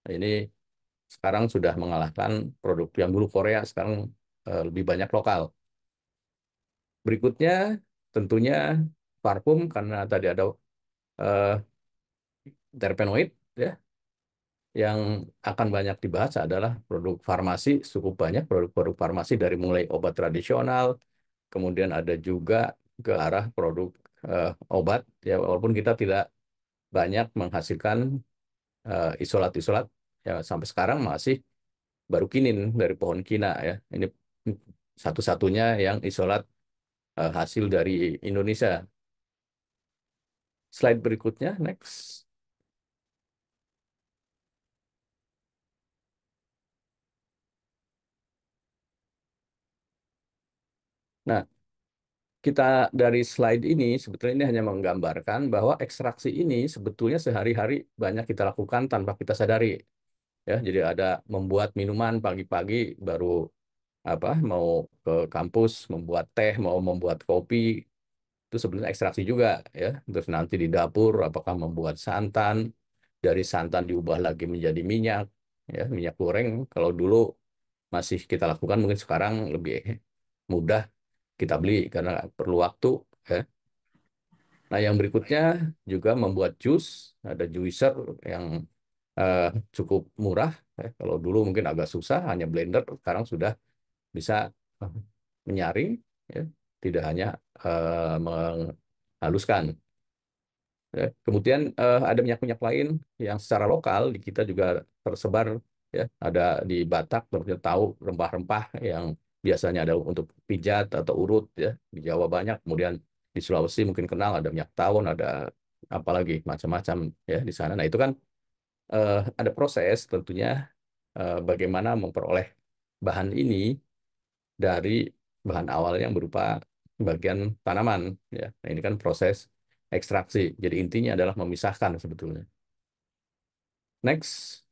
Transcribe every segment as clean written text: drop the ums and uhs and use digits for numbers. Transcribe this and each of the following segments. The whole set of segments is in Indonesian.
Ini sekarang sudah mengalahkan produk yang dulu Korea, sekarang lebih banyak lokal. Berikutnya tentunya parfum karena tadi ada eh, terpenoid ya. Yang akan banyak dibahas adalah produk farmasi, cukup banyak produk-produk farmasi dari mulai obat tradisional, kemudian ada juga ke arah produk obat ya walaupun kita tidak banyak menghasilkan isolat-isolat ya sampai sekarang masih baru kinin dari pohon kina ya. Ini satu-satunya yang isolat hasil dari Indonesia. Slide berikutnya, next. Nah, kita dari slide ini sebetulnya ini hanya menggambarkan bahwa ekstraksi ini sebetulnya sehari-hari banyak kita lakukan tanpa kita sadari ya. Jadi ada membuat minuman pagi-pagi baru apa mau ke kampus membuat teh, mau membuat kopi, itu sebenarnya ekstraksi juga ya. Terus nanti di dapur apakah membuat santan, dari santan diubah lagi menjadi minyak ya, minyak goreng. Kalau dulu masih kita lakukan mungkin sekarang lebih mudah kita beli karena perlu waktu ya. Nah, yang berikutnya juga membuat jus, ada juicer yang eh, cukup murah ya. Kalau dulu mungkin agak susah hanya blender, sekarang sudah bisa eh, menyaring ya, tidak hanya menghaluskan. Ya. Kemudian ada minyak-minyak lain yang secara lokal di kita juga tersebar ya. Ada di Batak, seperti tahu rempah-rempah yang biasanya ada untuk pijat atau urut ya. Di Jawa banyak, kemudian di Sulawesi mungkin kenal ada minyak tawon, ada apalagi macam-macam ya di sana. Nah, itu kan ada proses tentunya bagaimana memperoleh bahan ini dari bahan awal yang berupa bagian tanaman ya. Nah, ini kan proses ekstraksi. Jadi intinya adalah memisahkan sebetulnya. Next.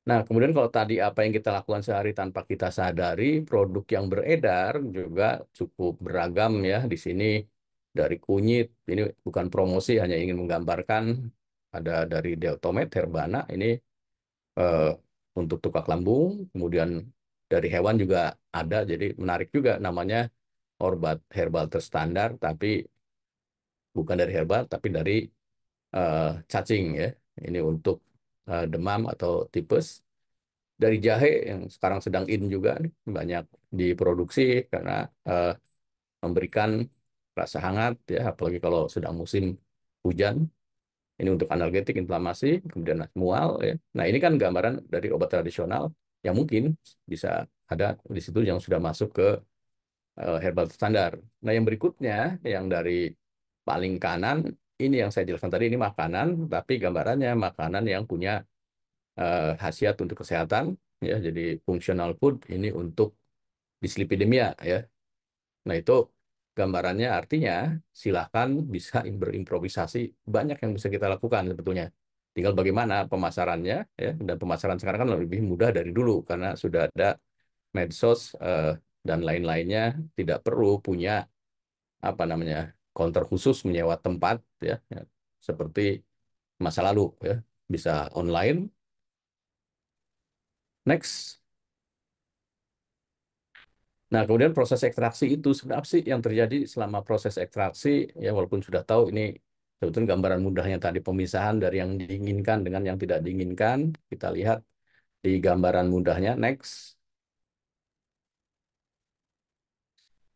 Nah, kemudian kalau tadi apa yang kita lakukan sehari tanpa kita sadari, produk yang beredar juga cukup beragam ya di sini. Dari kunyit, ini bukan promosi, hanya ingin menggambarkan ada dari Deltomed, Herbana, ini eh, untuk tukak lambung, kemudian dari hewan juga ada, jadi menarik juga namanya obat herbal terstandar, tapi bukan dari herbal, tapi dari eh, cacing ya. Ini untuk demam atau tipes. Dari jahe yang sekarang sedang in juga nih, banyak diproduksi karena eh, memberikan rasa hangat ya, apalagi kalau sedang musim hujan. Ini untuk analgetik, inflamasi, kemudian mual ya. Nah, ini kan gambaran dari obat tradisional yang mungkin bisa ada di situ yang sudah masuk ke herbal standar. Nah, yang berikutnya yang dari paling kanan ini yang saya jelaskan tadi ini makanan, tapi gambarannya makanan yang punya khasiat untuk kesehatan ya. Jadi functional food ini untuk dislipidemia ya. Nah, itu gambarannya artinya silahkan bisa berimprovisasi, banyak yang bisa kita lakukan sebetulnya. Tinggal bagaimana pemasarannya ya, dan pemasaran sekarang kan lebih mudah dari dulu karena sudah ada medsos dan lain-lainnya, tidak perlu punya apa namanya counter khusus menyewa tempat ya, ya, seperti masa lalu ya, bisa online. Next. Nah, kemudian proses ekstraksi itu sebenarnya apa sih yang terjadi selama proses ekstraksi? Ya, walaupun sudah tahu ini sebetulnya gambaran mudahnya tadi pemisahan dari yang diinginkan dengan yang tidak diinginkan. Kita lihat di gambaran mudahnya. Next.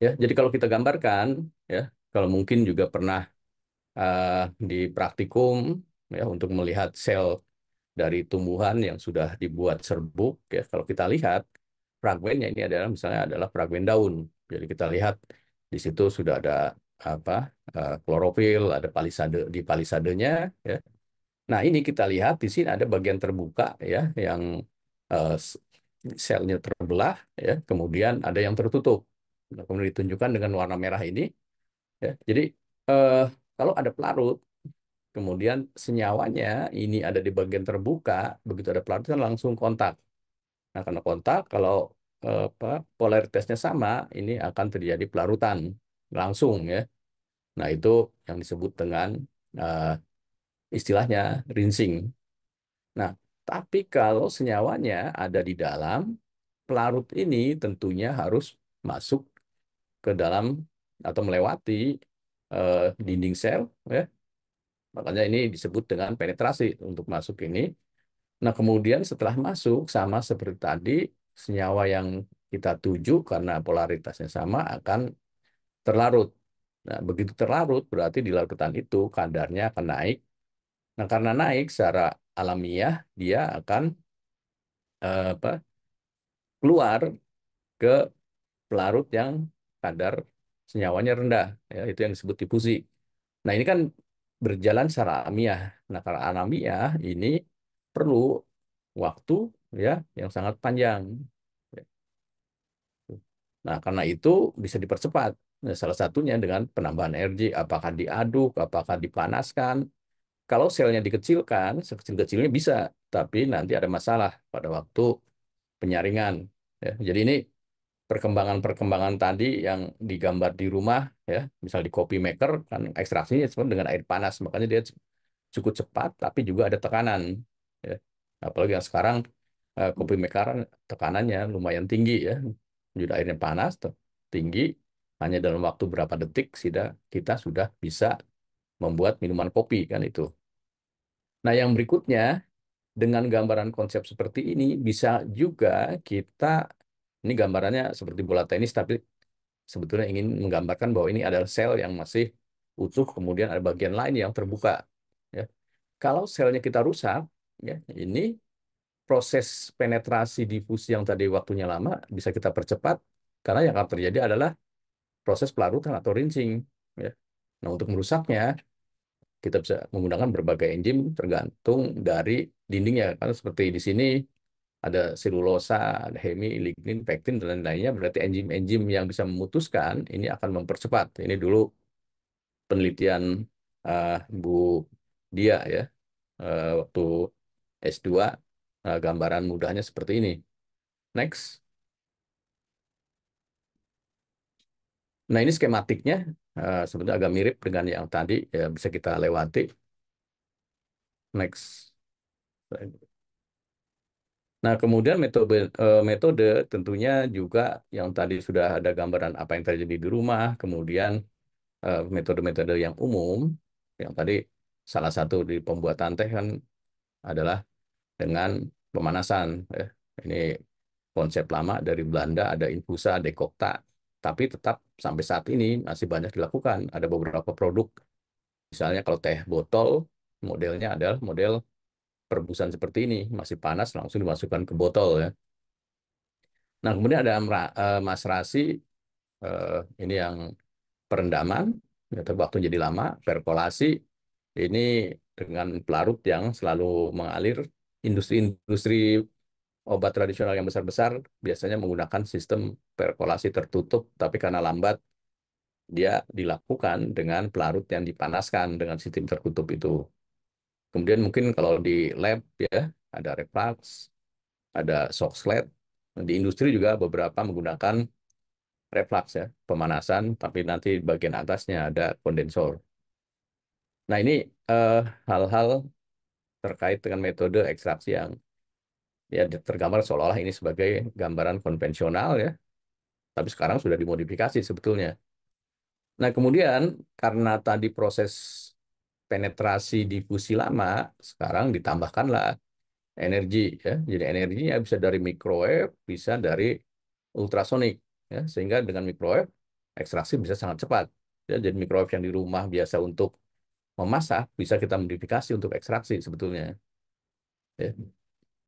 Ya, jadi kalau kita gambarkan, ya, kalau mungkin juga pernah eh, di praktikum ya untuk melihat sel dari tumbuhan yang sudah dibuat serbuk ya kalau kita lihat fragmennya ini adalah misalnya adalah fragmen daun. Jadi kita lihat di situ sudah ada apa klorofil, ada palisade di palisadenya ya. Nah, ini kita lihat di sini ada bagian terbuka ya yang eh, s- selnya terbelah ya, kemudian ada yang tertutup. Nah, kemudian ditunjukkan dengan warna merah ini ya. Jadi eh, kalau ada pelarut kemudian senyawanya ini ada di bagian terbuka, begitu ada pelarut kan langsung kontak. Nah, karena kontak, kalau apa, polaritasnya sama, ini akan terjadi pelarutan langsung ya. Nah, itu yang disebut dengan eh, istilahnya rinsing. Nah, tapi kalau senyawanya ada di dalam, pelarut ini tentunya harus masuk ke dalam atau melewati dinding sel, ya. Makanya ini disebut dengan penetrasi untuk masuk ini. Nah, kemudian setelah masuk, sama seperti tadi, senyawa yang kita tuju karena polaritasnya sama akan terlarut. Nah, begitu terlarut, berarti di larutan itu kadarnya akan naik. Nah, karena naik secara alamiah, dia akan apa, keluar ke pelarut yang kadar senyawanya rendah. Ya, itu yang disebut difusi. Nah, ini kan berjalan secara alamiah. Nah, karena alamiah ini perlu waktu ya yang sangat panjang. Nah, karena itu bisa dipercepat. Nah, salah satunya dengan penambahan energi, apakah diaduk, apakah dipanaskan. Kalau selnya dikecilkan, sekecil-kecilnya bisa, tapi nanti ada masalah pada waktu penyaringan. Ya, jadi ini perkembangan-perkembangan tadi yang digambar di rumah, ya, misal di coffee maker kan ekstraksinya sebenarnya dengan air panas, makanya dia cukup cepat, tapi juga ada tekanan. Ya. Apalagi yang sekarang kopi mekaran tekanannya lumayan tinggi ya, jadi airnya panas, tinggi, hanya dalam waktu berapa detik kita sudah bisa membuat minuman kopi kan itu. Nah yang berikutnya dengan gambaran konsep seperti ini bisa juga kita, ini gambarannya seperti bola tenis tapi sebetulnya ingin menggambarkan bahwa ini adalah sel yang masih utuh, kemudian ada bagian lain yang terbuka. Ya. Kalau selnya kita rusak, ya, ini proses penetrasi difusi yang tadi waktunya lama bisa kita percepat karena yang akan terjadi adalah proses pelarutan atau rinsing. Ya. Nah, untuk merusaknya kita bisa menggunakan berbagai enzim tergantung dari dindingnya. Karena seperti di sini ada selulosa, ada hemi, lignin, pektin, dan lain-lainnya. Berarti enzim-enzim yang bisa memutuskan ini akan mempercepat. Ini dulu penelitian Bu Dia ya, waktu S2, gambaran mudahnya seperti ini. Next. Nah, ini skematiknya sebetulnya agak mirip dengan yang tadi, ya bisa kita lewati. Next. Nah, kemudian metode tentunya juga yang tadi sudah ada gambaran apa yang terjadi di rumah, kemudian metode-metode yang umum, yang tadi salah satu di pembuatan teh kan adalah dengan pemanasan. Ya. Ini konsep lama dari Belanda, ada infusa, dekokta, tapi tetap sampai saat ini masih banyak dilakukan. Ada beberapa produk, misalnya kalau teh botol, modelnya adalah model perebusan seperti ini, masih panas langsung dimasukkan ke botol ya. Nah, kemudian ada Mas Rasi, eh, ini yang perendaman, ya, tapi waktu jadi lama, perkolasi, ini dengan pelarut yang selalu mengalir. Industri-industri obat tradisional yang besar-besar biasanya menggunakan sistem perkolasi tertutup, tapi karena lambat, dia dilakukan dengan pelarut yang dipanaskan dengan sistem tertutup itu. Kemudian mungkin kalau di lab ya, ada reflux, ada shock sled. Di industri juga beberapa menggunakan reflux ya, pemanasan, tapi nanti bagian atasnya ada kondensor. Nah ini eh, hal-hal terkait dengan metode ekstraksi yang ya tergambar seolah-olah ini sebagai gambaran konvensional ya, tapi sekarang sudah dimodifikasi sebetulnya. Nah kemudian karena tadi proses penetrasi difusi lama, sekarang ditambahkanlah energi ya. Jadi energinya bisa dari microwave, bisa dari ultrasonik ya. Sehingga dengan microwave ekstraksi bisa sangat cepat. Ya, jadi microwave yang di rumah biasa untuk memasak bisa kita modifikasi untuk ekstraksi sebetulnya. Ya.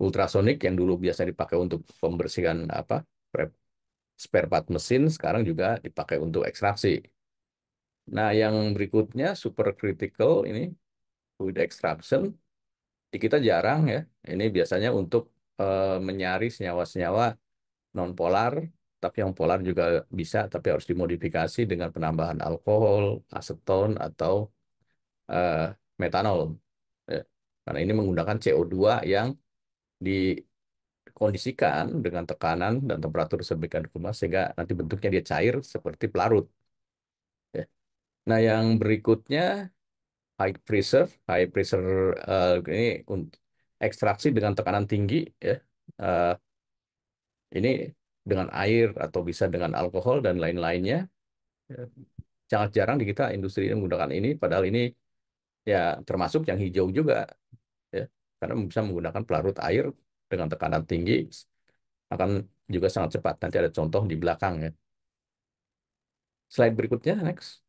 Ultrasonik yang dulu biasa dipakai untuk pembersihan apa spare part mesin sekarang juga dipakai untuk ekstraksi. Nah, yang berikutnya super critical ini fluid extraction di kita jarang ya. Ini biasanya untuk menyaring senyawa-senyawa non polar, tapi yang polar juga bisa, tapi harus dimodifikasi dengan penambahan alkohol, aseton atau eh, metanol. Ya. Karena ini menggunakan CO2 yang dikondisikan dengan tekanan dan temperatur sedemikian rupa sehingga nanti bentuknya dia cair seperti pelarut. Ya. Nah, yang berikutnya high pressure ini untuk ekstraksi dengan tekanan tinggi ya. Eh, ini dengan air atau bisa dengan alkohol dan lain-lainnya. Ya, sangat jarang di kita industri ini menggunakan ini, padahal ini ya termasuk yang hijau juga ya, karena bisa menggunakan pelarut air dengan tekanan tinggi akan juga sangat cepat. Nanti ada contoh di belakang ya. Slide berikutnya, next.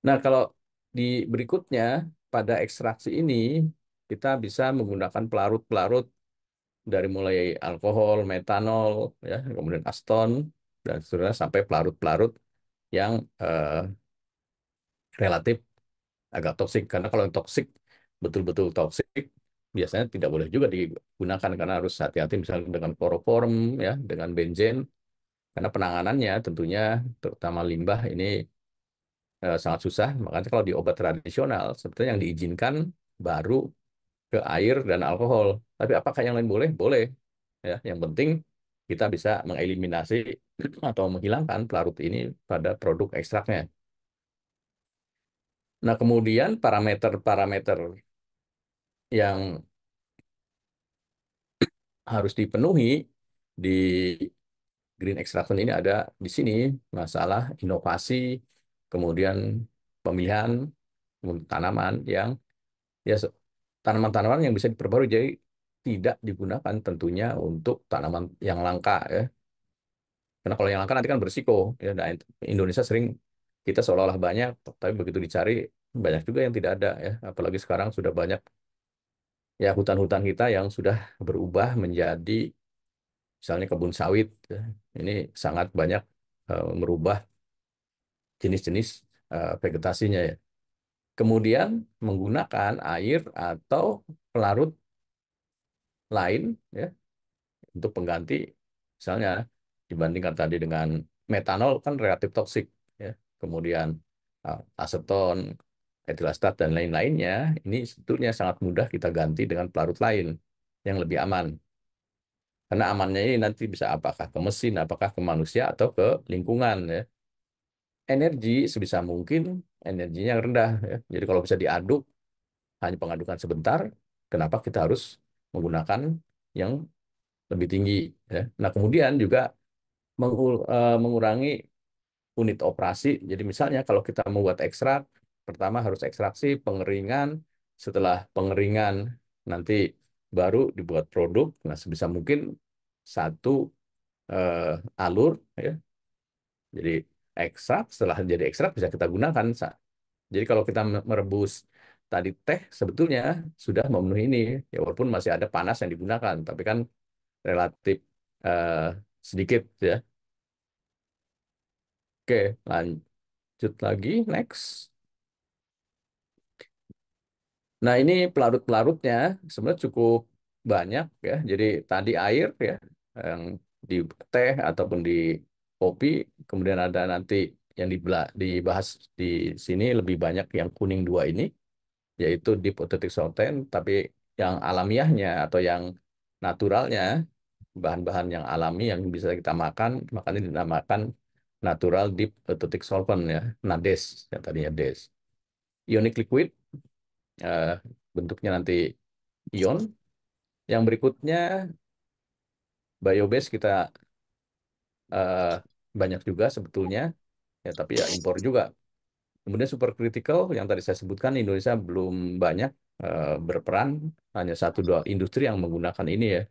Nah, kalau di berikutnya pada ekstraksi ini kita bisa menggunakan pelarut-pelarut dari mulai alkohol, metanol, ya, kemudian aston dan seterusnya sampai pelarut-pelarut yang relatif agak toksik. Karena kalau yang toksik betul-betul toksik biasanya tidak boleh juga digunakan karena harus hati-hati misalnya dengan kloroform ya, dengan benzen karena penanganannya tentunya terutama limbah ini sangat susah. Makanya kalau di obat tradisional sebetulnya yang diizinkan baru ke air dan alkohol. Tapi apakah yang lain boleh? Boleh. Ya, yang penting kita bisa mengeliminasi atau menghilangkan pelarut ini pada produk ekstraknya. Nah, kemudian parameter-parameter yang harus dipenuhi di green extraction ini ada di sini masalah inovasi, kemudian pemilihan tanaman yang ya tanaman-tanaman yang bisa diperbarui jadi tidak digunakan tentunya untuk tanaman yang langka ya. Karena kalau yang langka nanti kan berisiko ya. Nah, Indonesia sering kita seolah-olah banyak, tapi begitu dicari banyak juga yang tidak ada ya. Apalagi sekarang sudah banyak ya hutan-hutan kita yang sudah berubah menjadi misalnya kebun sawit. Ya. Ini sangat banyak merubah jenis-jenis vegetasinya ya. Kemudian menggunakan air atau pelarut lain ya untuk pengganti misalnya dibandingkan tadi dengan metanol kan relatif toksik ya. Kemudian aseton, etilastat dan lain-lainnya ini sebetulnya sangat mudah kita ganti dengan pelarut lain yang lebih aman. Karena amannya ini nanti bisa apakah ke mesin, apakah ke manusia atau ke lingkungan ya. Energi sebisa mungkin energinya yang rendah ya. Jadi kalau bisa diaduk hanya pengadukan sebentar, kenapa kita harus menggunakan yang lebih tinggi ya. Nah, kemudian juga mengurangi unit operasi. Jadi misalnya kalau kita membuat ekstrak, pertama harus ekstraksi, pengeringan, setelah pengeringan nanti baru dibuat produk. Nah, sebisa mungkin satu alur ya. Jadi ekstrak, setelah jadi ekstrak bisa kita gunakan. Jadi kalau kita merebus tadi teh sebetulnya sudah memenuhi ini, ya walaupun masih ada panas yang digunakan, tapi kan relatif eh, sedikit ya. Oke, lanjut lagi, next. Nah, ini pelarut-pelarutnya sebenarnya cukup banyak ya. Jadi tadi air ya, yang di teh ataupun di kopi, kemudian ada nanti yang dibahas di sini lebih banyak yang kuning dua ini, yaitu dipotetik solvent, tapi yang alamiahnya atau yang naturalnya, bahan-bahan yang alami yang bisa kita makan, makanya dinamakan natural deep eutectic solvent ya, NADES, yang tadinya DES. Ionic liquid, eh, bentuknya nanti ion. Yang berikutnya biobase kita eh, banyak juga sebetulnya, ya tapi ya impor juga. Kemudian supercritical yang tadi saya sebutkan Indonesia belum banyak berperan, hanya satu dua industri yang menggunakan ini ya.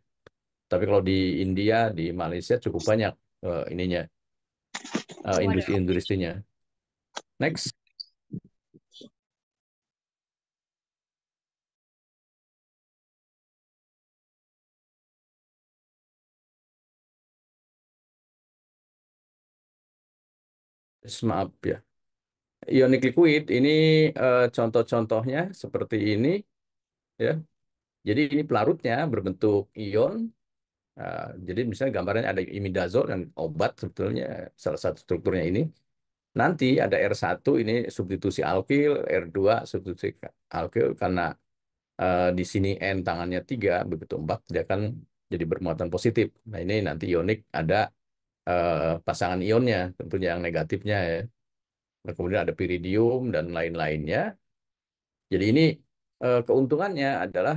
Tapi kalau di India, di Malaysia cukup banyak ininya Waduh. industri-industrinya. Next, maaf ya. Ionic liquid ini contoh-contohnya seperti ini ya. Jadi ini pelarutnya berbentuk ion. Jadi misalnya gambarnya ada imidazol yang obat sebetulnya salah satu strukturnya ini. Nanti ada R1 ini substitusi alkil, R2 substitusi alkil karena di sini N tangannya 3 begitu 4 dia akan jadi bermuatan positif. Nah ini nanti ionik ada pasangan ionnya tentunya yang negatifnya ya. Nah, kemudian ada piridium dan lain-lainnya. Jadi ini keuntungannya adalah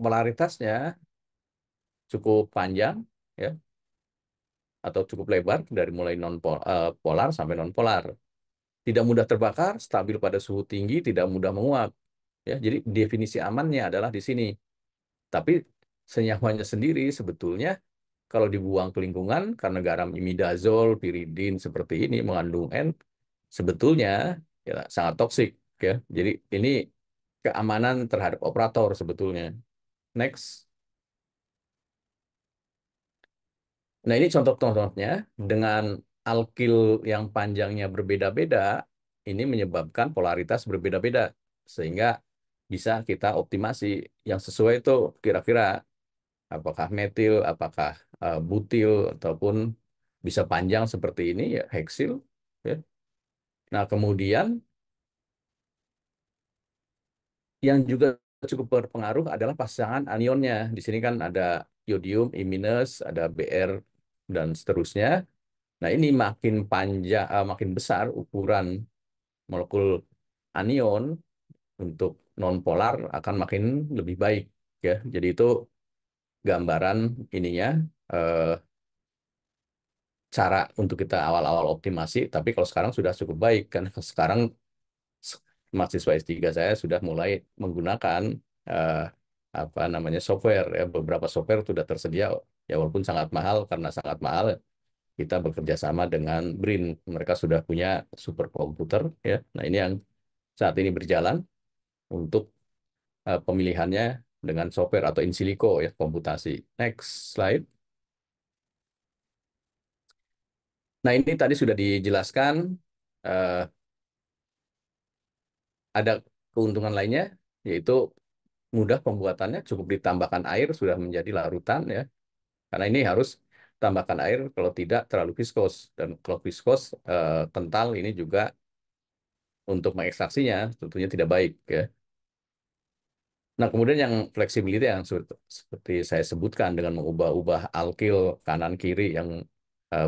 polaritasnya cukup panjang, ya, atau cukup lebar dari mulai non polar sampai non polar. Tidak mudah terbakar, stabil pada suhu tinggi, tidak mudah menguap. Ya, jadi definisi amannya adalah di sini. Tapi senyawanya sendiri sebetulnya kalau dibuang ke lingkungan karena garam imidazol, piridin seperti ini mengandung N, sebetulnya ya, sangat toksik. Ya, jadi ini keamanan terhadap operator sebetulnya. Next. Nah, ini contoh-contohnya dengan alkil yang panjangnya berbeda-beda, ini menyebabkan polaritas berbeda-beda. Sehingga bisa kita optimasi yang sesuai itu kira-kira apakah metil, apakah butil, ataupun bisa panjang seperti ini, ya heksil. Ya. Nah, kemudian yang juga cukup berpengaruh adalah pasangan anionnya. Di sini kan ada yodium, I minus, ada Br, dan seterusnya. Nah, ini makin panjang, makin besar ukuran molekul anion untuk nonpolar akan makin lebih baik, ya. Jadi itu gambaran ininya, eh, cara untuk kita awal-awal optimasi. Tapi kalau sekarang sudah cukup baik karena sekarang s- mahasiswa S3 saya sudah mulai menggunakan eh, apa namanya software, ya. Beberapa software sudah tersedia, ya walaupun sangat mahal. Karena sangat mahal, kita bekerja sama dengan BRIN. Mereka sudah punya superkomputer, ya. Nah, ini yang saat ini berjalan untuk pemilihannya dengan software atau in silico, ya, komputasi. Next slide. Nah, ini tadi sudah dijelaskan. eh, ada keuntungan lainnya, yaitu mudah pembuatannya, cukup ditambahkan air sudah menjadi larutan, ya. Karena ini harus tambahkan air, kalau tidak terlalu viskos. Dan kalau viskos, kental, ini juga untuk mengekstraksinya tentunya tidak baik, ya. Nah, kemudian yang fleksibilitas yang seperti saya sebutkan dengan mengubah-ubah alkil kanan kiri yang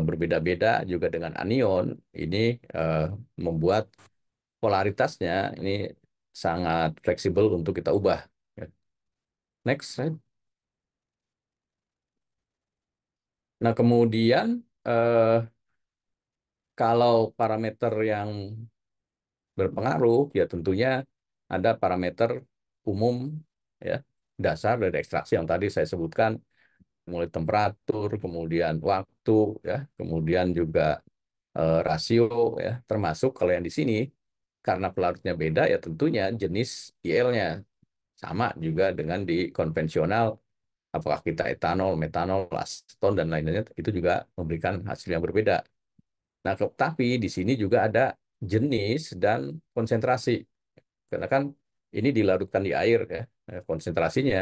berbeda-beda juga dengan anion, ini eh, membuat polaritasnya ini sangat fleksibel untuk kita ubah. Ya. Next slide. Nah, kemudian eh, kalau parameter yang berpengaruh, ya tentunya ada parameter umum, ya, dasar dari ekstraksi yang tadi saya sebutkan, mulai temperatur, kemudian waktu, ya, kemudian juga rasio, ya, termasuk kalau yang di sini karena pelarutnya beda, ya tentunya jenis IL-nya sama juga dengan di konvensional, apakah kita etanol, metanol, aseton, dan lain-lainnya, itu juga memberikan hasil yang berbeda. Nah, tapi di sini juga ada jenis dan konsentrasi. Karena kan ini dilarutkan di air, ya. Konsentrasinya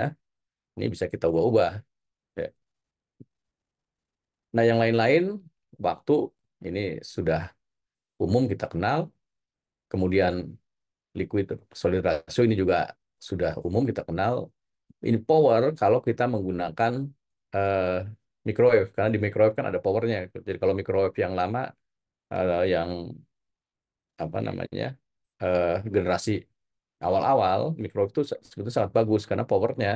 ini bisa kita ubah-ubah. Ya. Nah, yang lain-lain, waktu ini sudah umum kita kenal. Kemudian liquid solid ratio ini juga sudah umum kita kenal. Ini power kalau kita menggunakan eh, microwave, karena di microwave kan ada powernya. Jadi kalau microwave yang lama, yang apa namanya, generasi awal-awal, microwave itu sebetulnya sangat bagus karena powernya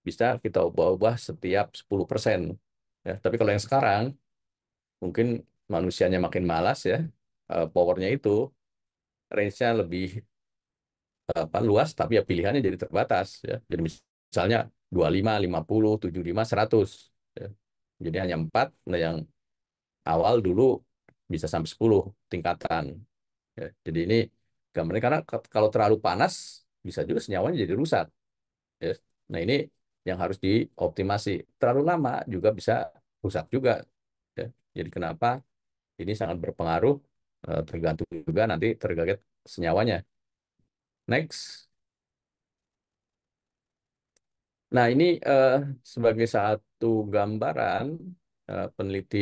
bisa kita ubah-ubah setiap 10%. Ya, tapi kalau yang sekarang mungkin manusianya makin malas, ya, powernya itu range-nya lebih apa, luas, tapi ya pilihannya jadi terbatas, ya. Jadi misalnya 25, 50, 75, 100. Ya. Jadi hanya 4. Nah, yang awal dulu bisa sampai 10 tingkatan. Ya. Jadi ini gambarnya, karena kalau terlalu panas bisa juga senyawanya jadi rusak. Ya. Nah, ini yang harus dioptimasi. Terlalu lama juga bisa rusak juga. Ya. Jadi kenapa ini sangat berpengaruh, tergantung juga nanti tergantung senyawanya. Next. Nah, ini sebagai satu gambaran, peneliti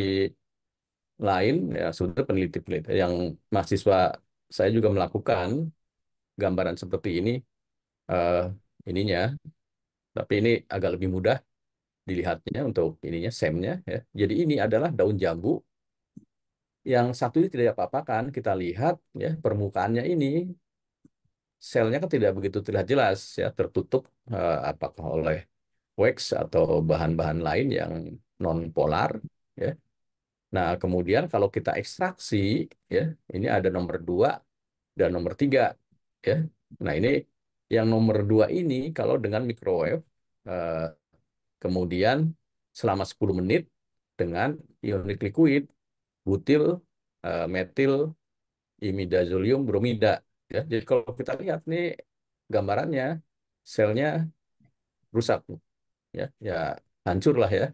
lain, ya sudah peneliti-peneliti yang mahasiswa saya juga melakukan gambaran seperti ini, eh, ininya, tapi ini agak lebih mudah dilihatnya untuk ininya, semnya, ya. Jadi ini adalah daun jambu yang satu ini tidak apa-apakan, kita lihat ya permukaannya ini selnya kan tidak begitu terlihat jelas ya, tertutup apakah oleh wax atau bahan-bahan lain yang non polar ya. Nah, kemudian kalau kita ekstraksi ya, ini ada nomor 2 dan nomor 3 ya. Nah, ini yang nomor 2 ini kalau dengan microwave eh, kemudian selama 10 menit dengan ionik liquid butil metil imidazolium bromida ya. Jadi kalau kita lihat nih gambarannya selnya rusak ya, ya hancur lah ya.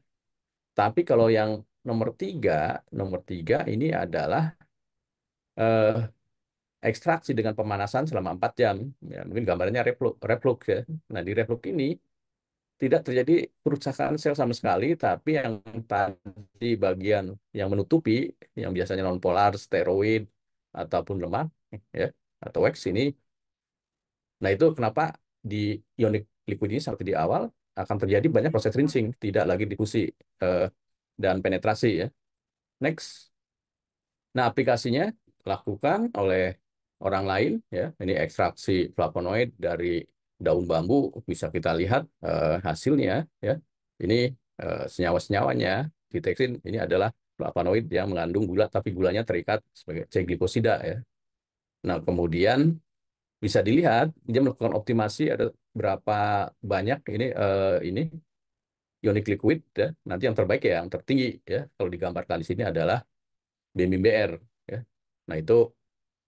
Tapi kalau yang nomor tiga ini adalah eh, ekstraksi dengan pemanasan selama 4 jam. Ya, mungkin gambarnya reflux ya. Nah, di reflux ini tidak terjadi kerusakan sel sama sekali, tapi yang tadi bagian yang menutupi, yang biasanya nonpolar, steroid, ataupun lemak, ya, atau wax ini, nah itu kenapa di ionic liquid ini seperti di awal akan terjadi banyak proses rinsing, tidak lagi difusi eh, dan penetrasi ya. Next. Nah, aplikasinya lakukan oleh orang lain ya. Ini ekstraksi flavonoid dari daun bambu bisa kita lihat hasilnya ya. Ini senyawa-senyawanya deteksi ini adalah flavonoid yang mengandung gula tapi gulanya terikat sebagai C-glikosida ya. Nah, kemudian bisa dilihat dia melakukan optimasi ada berapa banyak ini ionic liquid ya. Nanti yang terbaik ya yang tertinggi ya. Kalau digambarkan di sini adalah BMIBR ya. Nah, itu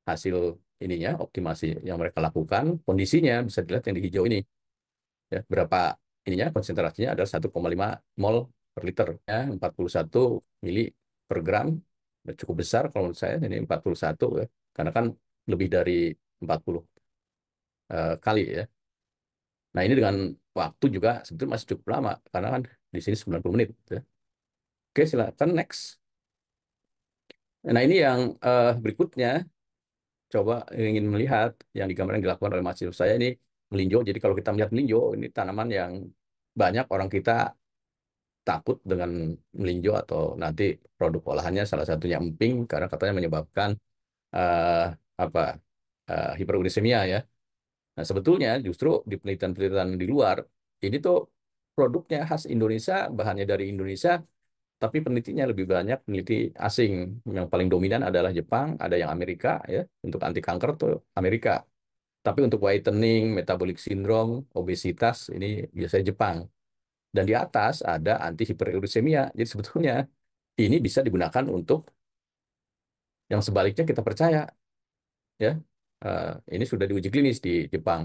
hasil ininya optimasi yang mereka lakukan, kondisinya bisa dilihat yang di hijau ini ya, berapa ininya konsentrasinya adalah 1,5 mol per liter ya, 41 mili per gram. Cukup besar kalau menurut saya ini 41 ya, karena kan lebih dari 40 kali ya. Nah, ini dengan waktu juga sebetulnya masih cukup lama karena kan di sini 90 menit ya. Oke, silakan next. Nah, ini yang berikutnya coba ingin melihat yang digambarkan yang dilakukan oleh mahasiswa saya ini melinjo. Jadi kalau kita melihat melinjo, ini tanaman yang banyak orang kita takut dengan melinjo atau nanti produk olahannya salah satunya emping karena katanya menyebabkan eh, apa hiperuricemia ya. Nah, sebetulnya justru di penelitian-penelitian di luar ini tuh produknya khas Indonesia, bahannya dari Indonesia, tapi penelitinya lebih banyak peneliti asing. Yang paling dominan adalah Jepang, ada yang Amerika ya. Untuk anti kanker tuh Amerika. Tapi untuk whitening, metabolic syndrome, obesitas ini biasanya Jepang. Dan di atas ada anti hiperuricemia. Jadi sebetulnya ini bisa digunakan untuk yang sebaliknya kita percaya ya. Ini sudah diuji klinis di Jepang.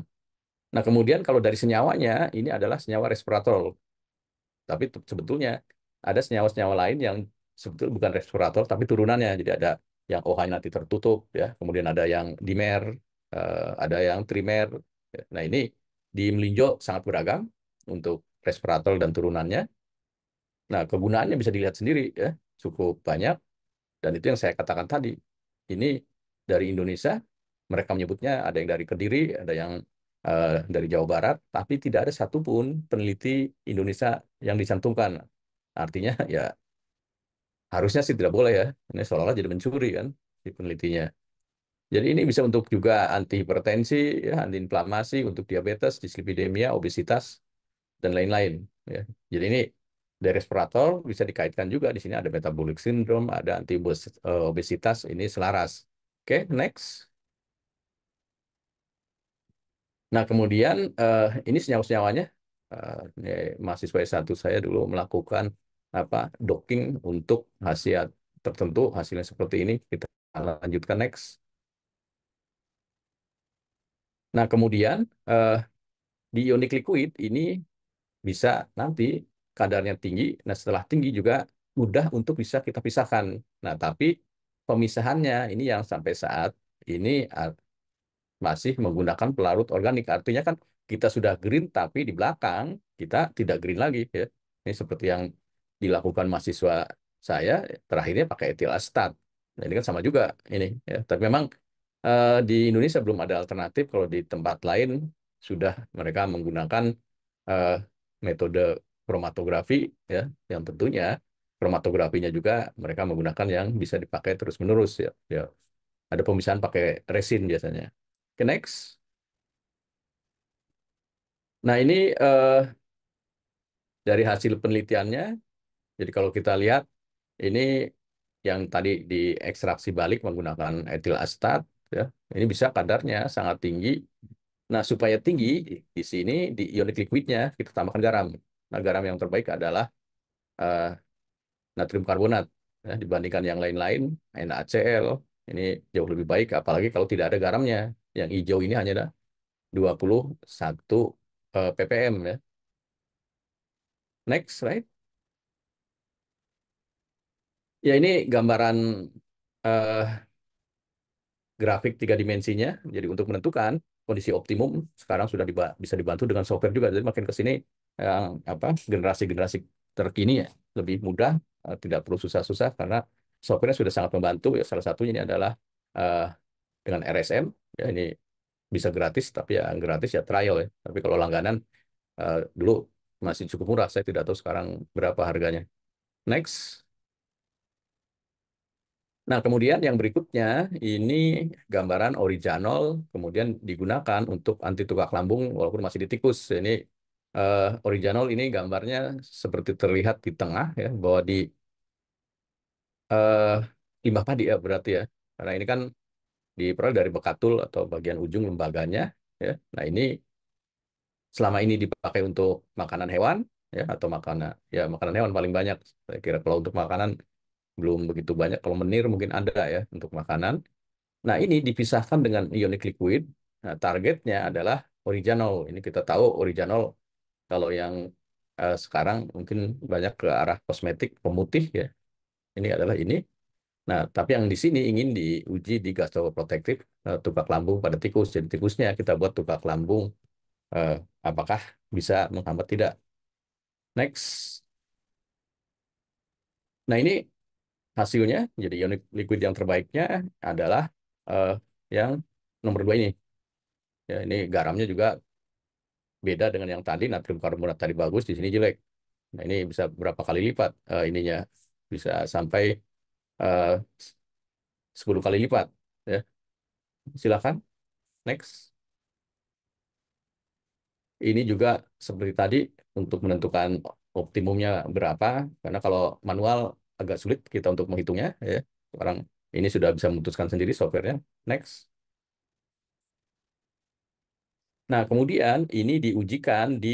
Nah, kemudian kalau dari senyawanya ini adalah senyawa resveratrol. Tapi sebetulnya ada senyawa-senyawa lain yang sebetulnya bukan respirator tapi turunannya. Jadi ada yang OH nanti tertutup ya, kemudian ada yang dimer, ada yang trimer. Nah, ini di melinjo sangat beragam untuk respirator dan turunannya. Nah, kegunaannya bisa dilihat sendiri ya, cukup banyak dan itu yang saya katakan tadi. Ini dari Indonesia, mereka menyebutnya ada yang dari Kediri, ada yang dari Jawa Barat, tapi tidak ada satupun peneliti Indonesia yang dicantumkan. Artinya ya harusnya sih tidak boleh ya. Ini seolah-olah jadi mencuri kan si penelitinya. Jadi ini bisa untuk juga anti hipertensi, ya, anti inflamasi, untuk diabetes, dislipidemia, obesitas, dan lain-lain. Ya. Jadi ini dari respirator bisa dikaitkan juga di sini ada metabolic syndrome, ada anti obesitas, ini selaras. Oke, next. Nah, kemudian ini senyawa-senyawanya. Ini mahasiswa S1 saya dulu melakukan docking untuk khasiat tertentu, hasilnya seperti ini. Kita lanjutkan next. Nah, kemudian di ionic liquid ini bisa nanti kadarnya tinggi. Nah, setelah tinggi juga mudah untuk bisa kita pisahkan. Nah, tapi pemisahannya ini yang sampai saat ini masih menggunakan pelarut organik. Artinya kan kita sudah green, tapi di belakang kita tidak green lagi. Ya. Ini seperti yang dilakukan mahasiswa saya, terakhirnya pakai etil asetat. Nah, ini kan sama juga ini. Ya. Tapi memang di Indonesia belum ada alternatif. Kalau di tempat lain sudah mereka menggunakan eh, metode kromatografi, ya, yang tentunya kromatografinya juga mereka menggunakan yang bisa dipakai terus-menerus ya. Ya, ada pemisahan pakai resin biasanya. Oke, next. Nah, ini dari hasil penelitiannya. Jadi kalau kita lihat ini yang tadi diekstraksi balik menggunakan etil asetat, ya, ini bisa kadarnya sangat tinggi. Nah, supaya tinggi di sini di ionik liquidnya kita tambahkan garam. Nah, garam yang terbaik adalah eh, natrium karbonat ya, dibandingkan yang lain-lain, NaCl ini jauh lebih baik, apalagi kalau tidak ada garamnya. Yang hijau ini hanya ada 21 ppm ya. Next, right? Ya ini gambaran eh, grafik tiga dimensinya. Jadi untuk menentukan kondisi optimum sekarang sudah bisa dibantu dengan software juga. Jadi makin ke sini yang apa generasi-generasi terkini ya lebih mudah, tidak perlu susah-susah karena software sudah sangat membantu ya. Salah satunya ini adalah eh, dengan RSM ya ini bisa gratis tapi ya gratis ya trial ya. Tapi kalau langganan dulu masih cukup murah. Saya tidak tahu sekarang berapa harganya. Next. Nah, kemudian yang berikutnya ini gambaran original kemudian digunakan untuk anti tukak lambung walaupun masih di tikus. Ini original ini gambarnya seperti terlihat di tengah ya bahwa di eh, limbah padi ya berarti ya. Karena ini kan diperoleh dari bekatul atau bagian ujung lembaganya ya. Nah, ini selama ini dipakai untuk makanan hewan ya atau makanan hewan paling banyak. Saya kira kalau untuk makanan belum begitu banyak. Kalau menir mungkin ada ya untuk makanan. Nah, ini dipisahkan dengan ionic liquid. Nah, targetnya adalah original. Ini kita tahu original kalau yang sekarang mungkin banyak ke arah kosmetik pemutih ya. Ini adalah ini. Nah, tapi yang di sini ingin diuji di gastroprotektif tukak lambung pada tikus. Jadi tikusnya kita buat tukak lambung eh, apakah bisa menghambat tidak. Next. Nah, ini hasilnya. Jadi ionic liquid yang terbaiknya adalah eh, yang nomor 2 ini. Ya, ini garamnya juga beda dengan yang tadi, natrium karbonat tadi bagus, di sini jelek. Nah, ini bisa berapa kali lipat ininya. Bisa sampai eh, 10 kali lipat. Ya, silakan. Next. Ini juga seperti tadi untuk menentukan optimumnya berapa. Karena kalau manual agak sulit kita untuk menghitungnya. Ya. Sekarang ini sudah bisa memutuskan sendiri softwarenya. Next. Nah, kemudian ini diujikan di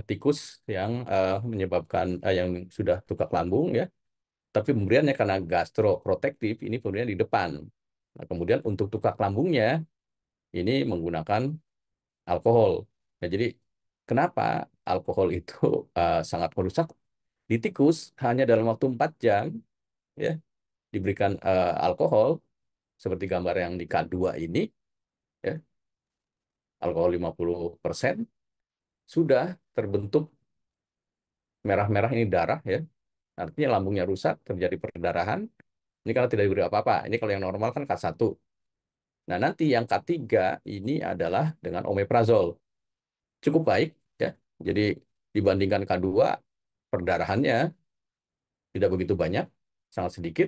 tikus yang menyebabkan yang sudah tukak lambung ya. Tapi pemberiannya karena gastroprotektif ini pemberian di depan. Nah, kemudian untuk tukak lambungnya ini menggunakan alkohol. Nah, jadi kenapa alkohol itu sangat merusak di tikus hanya dalam waktu 4 jam ya diberikan alkohol seperti gambar yang di K2 ini ya alkohol 50% sudah terbentuk merah-merah ini darah ya. Artinya lambungnya rusak, terjadi perdarahan. Ini kalau tidak diberi apa-apa. Ini kalau yang normal kan K1. Nah, nanti yang ketiga ini adalah dengan omeprazol. Cukup baik, ya. Jadi dibandingkan K2, perdarahannya tidak begitu banyak, sangat sedikit.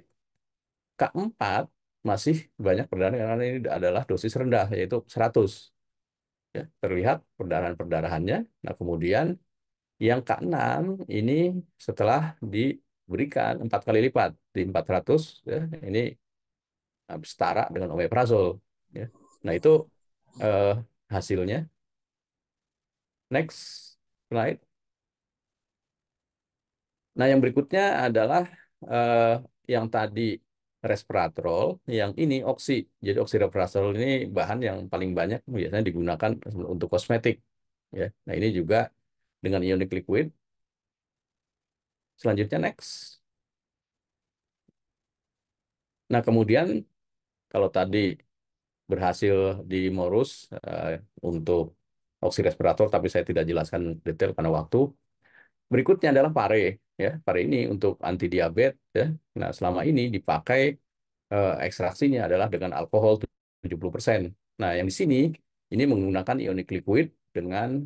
K4 masih banyak perdarahan karena ini adalah dosis rendah, yaitu 100. Ya, terlihat perdarahan-perdarahannya. Nah, kemudian yang K6 ini setelah diberikan 4 kali lipat, di 400, ya, ini setara dengan omeprazol. Ya. Nah, itu eh, hasilnya. Next slide. Nah, yang berikutnya adalah eh, yang tadi resveratrol, yang ini oksi. Jadi oksiresveratrol ini bahan yang paling banyak biasanya digunakan untuk kosmetik. Ya. Nah, ini juga dengan ionic liquid. Selanjutnya next. Nah, kemudian kalau tadi berhasil di Morus untuk oksirespirator, tapi saya tidak jelaskan detail karena waktu. Berikutnya adalah pare, ya. Pare ini untuk anti diabetes, ya. Nah, selama ini dipakai ekstraksinya adalah dengan alkohol 70%. Nah, yang di sini ini menggunakan ionic liquid dengan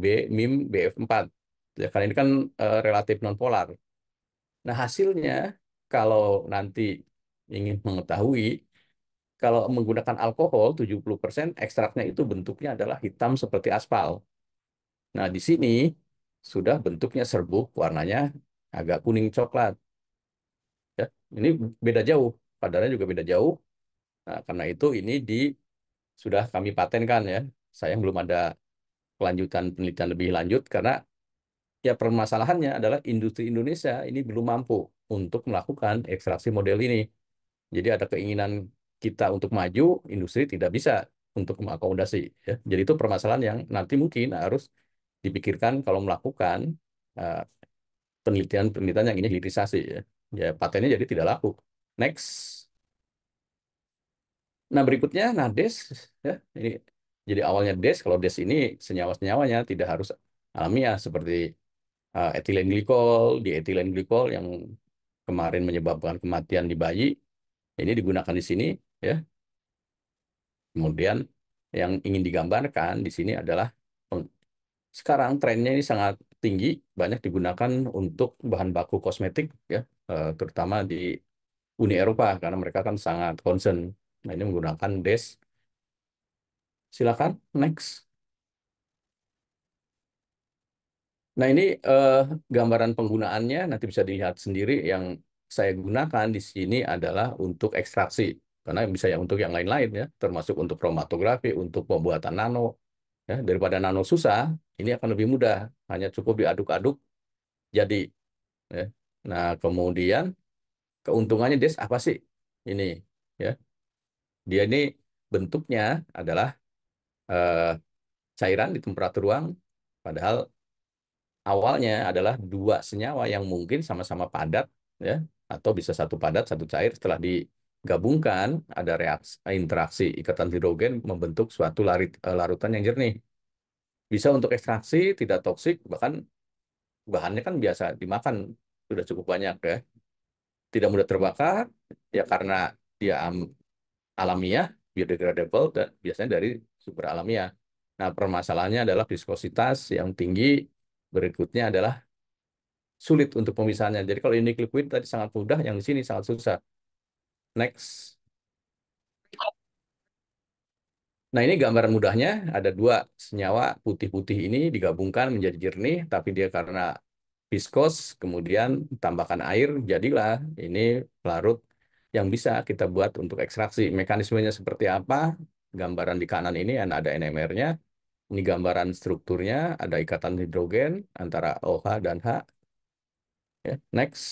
B MIM BF4. Ya, karena ini kan relatif nonpolar. Nah, hasilnya kalau nanti ingin mengetahui, kalau menggunakan alkohol 70% ekstraknya itu bentuknya adalah hitam seperti aspal. Nah, di sini sudah bentuknya serbuk, warnanya agak kuning coklat. Ya, ini beda jauh, padannya juga beda jauh. Nah, karena itu ini sudah kami patenkan ya. Sayang belum ada kelanjutan penelitian lebih lanjut karena ya permasalahannya adalah industri Indonesia ini belum mampu untuk melakukan ekstraksi model ini. Jadi ada keinginan kita untuk maju, industri tidak bisa untuk mengakomodasi. Ya. Jadi itu permasalahan yang nanti mungkin harus dipikirkan kalau melakukan eh, penelitian-penelitian yang ini hilirisasi. Ya. Ya, patennya jadi tidak laku. Next. Nah, berikutnya, nah DES, ya, ini jadi awalnya DES. Kalau DES ini senyawa-senyawanya tidak harus alamiah seperti etilen glikol, di etilen glikol yang kemarin menyebabkan kematian di bayi, ini digunakan di sini, ya. Kemudian yang ingin digambarkan di sini adalah sekarang trennya ini sangat tinggi, banyak digunakan untuk bahan baku kosmetik, ya, terutama di Uni Eropa karena mereka kan sangat concern. Nah, ini menggunakan DES. Silakan, next. Nah, ini gambaran penggunaannya nanti bisa dilihat sendiri. Yang saya gunakan di sini adalah untuk ekstraksi. Karena bisa ya untuk yang lain-lain ya, termasuk untuk kromatografi, untuk pembuatan nano. Ya, daripada nano susah, ini akan lebih mudah. Hanya cukup diaduk-aduk jadi. Ya. Nah, kemudian keuntungannya Des apa sih? Ini ya, dia ini bentuknya adalah eh, cairan di temperatur ruang, padahal awalnya adalah dua senyawa yang mungkin sama-sama padat, ya, atau bisa satu padat satu cair. Setelah digabungkan ada reaksi interaksi ikatan hidrogen membentuk suatu larutan yang jernih, bisa untuk ekstraksi, tidak toksik, bahkan bahannya kan biasa dimakan sudah cukup banyak ya, tidak mudah terbakar ya karena dia alamiah, biodegradable, dan biasanya dari sumber alamiah. Nah, permasalahannya adalah viskositas yang tinggi. Berikutnya adalah sulit untuk pemisahannya. Jadi kalau ini liquid tadi sangat mudah, yang di sini sangat susah. Next. Nah, ini gambaran mudahnya. Ada dua senyawa putih-putih ini digabungkan menjadi jernih, tapi dia karena viskos, kemudian tambahkan air, jadilah ini pelarut yang bisa kita buat untuk ekstraksi. Mekanismenya seperti apa? Gambaran di kanan ini ada NMR-nya. Ini gambaran strukturnya, ada ikatan hidrogen antara OH dan H. Ya, next.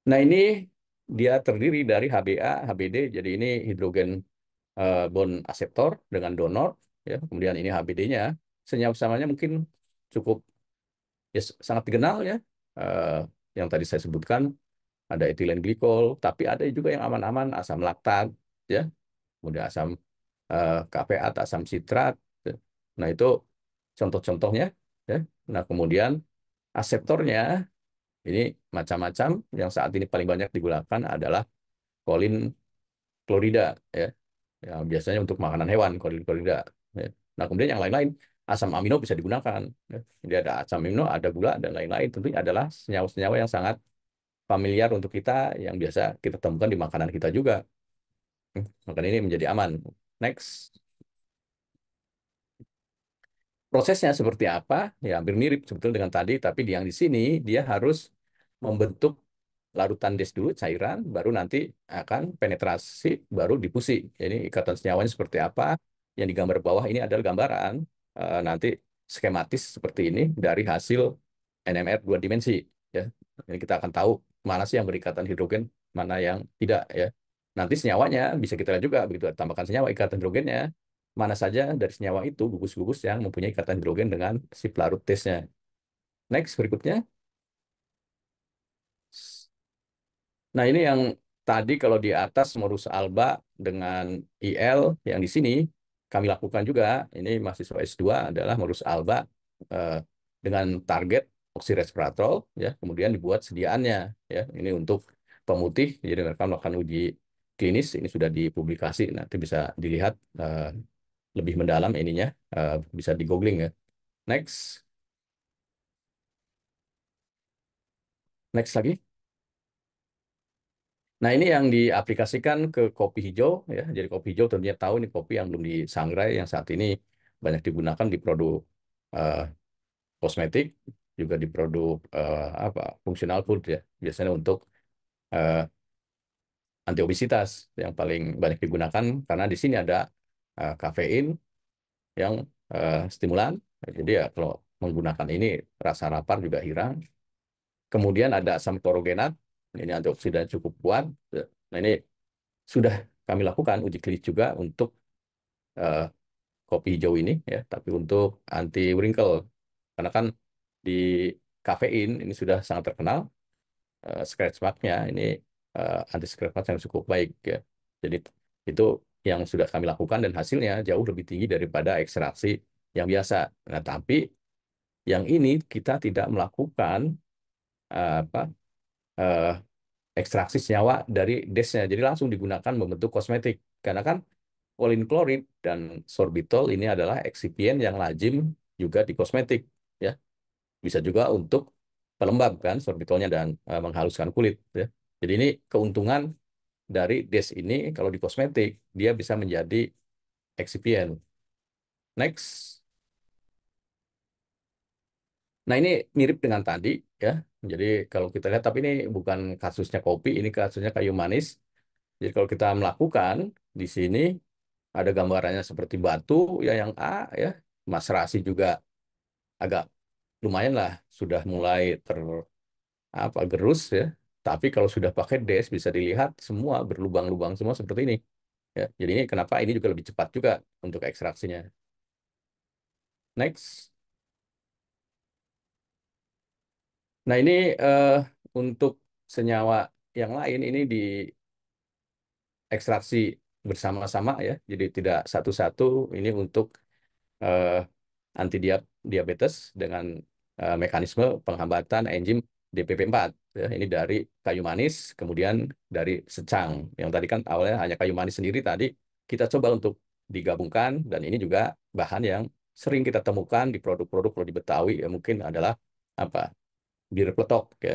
Nah, ini dia terdiri dari HBA, HBD, jadi ini hidrogen bond akseptor dengan donor, ya. Kemudian ini HBD-nya, senyawa utamanya mungkin cukup ya sangat dikenal ya. Eh, yang tadi saya sebutkan ada etilen glikol, tapi ada juga yang aman-aman asam laktat, ya. Kemudian asam kapeat, asam sitrat. Ya. Nah, itu contoh-contohnya, ya. Nah, kemudian aseptornya ini macam-macam. Yang saat ini paling banyak digunakan adalah kolin klorida, ya. Ya, biasanya untuk makanan hewan, kolin klorida. Ya. Nah, kemudian yang lain-lain, asam amino bisa digunakan. Ya. Jadi ada asam amino, ada gula, dan lain-lain. Tentunya adalah senyawa-senyawa yang sangat familiar untuk kita, yang biasa kita temukan di makanan kita juga. Maka ini menjadi aman. Next. Prosesnya seperti apa? Ya, hampir mirip sebetulnya dengan tadi, tapi yang di sini dia harus membentuk larutan des dulu, cairan, baru nanti akan penetrasi, baru difusi. Ini ikatan senyawanya seperti apa? Yang di gambar bawah ini adalah gambaran nanti skematis seperti ini dari hasil NMR dua dimensi. Ya, ini kita akan tahu mana sih yang berikatan hidrogen, mana yang tidak. Ya, nanti senyawanya bisa kita lihat juga begitu tambahkan senyawa ikatan hidrogennya, mana saja dari senyawa itu gugus-gugus yang mempunyai ikatan hidrogen dengan si pelarut tesnya. Next, berikutnya. Nah, ini yang tadi kalau di atas modus alba dengan IL, yang di sini kami lakukan juga, ini mahasiswa S2 adalah modus alba eh, dengan target oksiresveratrol, ya, kemudian dibuat sediaannya, ya, ini untuk pemutih, jadi mereka melakukan uji klinis, ini sudah dipublikasi, nanti bisa dilihat lebih mendalam ininya, bisa di googling ya. Next. Next lagi. Nah, ini yang diaplikasikan ke kopi hijau ya. Jadi kopi hijau tentunya tahu ini kopi yang belum disangrai yang saat ini banyak digunakan di produk eh, kosmetik, juga di produk apa fungsional food ya. Biasanya untuk eh, antiobesitas yang paling banyak digunakan karena di sini ada kafein yang stimulan. Jadi ya kalau menggunakan ini rasa lapar juga hilang. Kemudian ada asam klorogenat, ini antioksidan cukup kuat. Nah, ini sudah kami lakukan uji klinis juga untuk eh, kopi hijau ini ya, tapi untuk anti wrinkle. Karena kan di kafein ini sudah sangat terkenal, scratch mark-nya ini anti scratch mark yang cukup baik ya. Jadi itu yang sudah kami lakukan dan hasilnya jauh lebih tinggi daripada ekstraksi yang biasa. Nah, tapi yang ini kita tidak melakukan apa eh, ekstraksi senyawa dari desnya. Jadi langsung digunakan membentuk kosmetik. Karena kan Kolin klorid dan sorbitol ini adalah eksipien yang lazim juga di kosmetik, ya. Bisa juga untuk pelembab kan sorbitolnya dan menghaluskan kulit, ya. Jadi ini keuntungan dari DES ini kalau di kosmetik dia bisa menjadi eksipien. Next. Nah, ini mirip dengan tadi ya. Jadi kalau kita lihat tapi ini bukan kasusnya kopi, ini kasusnya kayu manis. Jadi kalau kita melakukan di sini ada gambarannya seperti batu ya yang A ya. Mas Rasi juga agak lumayan lah sudah mulai apa gerus ya. Tapi kalau sudah pakai des bisa dilihat semua berlubang-lubang semua seperti ini. Ya, jadi ini kenapa ini juga lebih cepat juga untuk ekstraksinya. Next. Nah, ini eh, untuk senyawa yang lain ini diekstraksi bersama-sama ya. Jadi tidak satu-satu ini untuk eh, anti diabetes dengan mekanisme penghambatan enzim DPP4 ya. Ini dari kayu manis kemudian dari secang. Yang tadi kan awalnya hanya kayu manis sendiri tadi kita coba untuk digabungkan dan ini juga bahan yang sering kita temukan di produk-produk kalau di Betawi ya mungkin adalah apa? Bir peletok ya.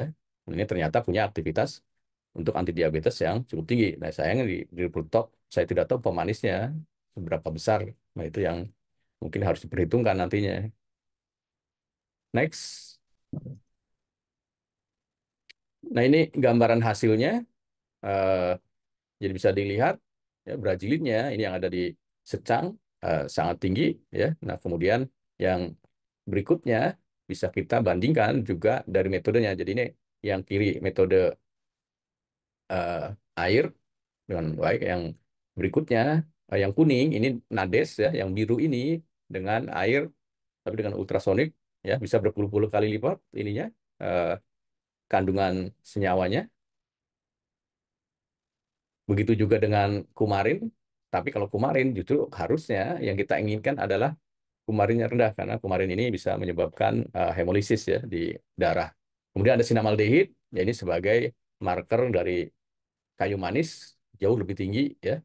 Ini ternyata punya aktivitas untuk anti diabetes yang cukup tinggi. Nah, sayangnya di bir peletok saya tidak tahu pemanisnya seberapa besar. Nah, itu yang mungkin harus diperhitungkan nantinya. Next. Nah, ini gambaran hasilnya. Eh, jadi bisa dilihat ya Brazilinnya ini yang ada di secang sangat tinggi ya. Nah, kemudian yang berikutnya bisa kita bandingkan juga dari metodenya. Jadi ini yang kiri metode eh, air dengan baik, yang berikutnya yang kuning ini nades ya, yang biru ini dengan air tapi dengan ultrasonik ya bisa berpuluh-puluh kali lipat ininya eh, kandungan senyawanya. Begitu juga dengan kumarin, tapi kalau kumarin justru harusnya yang kita inginkan adalah kumarinnya rendah karena kumarin ini bisa menyebabkan hemolisis ya di darah. Kemudian ada sinamaldehid, ya ini sebagai marker dari kayu manis jauh lebih tinggi ya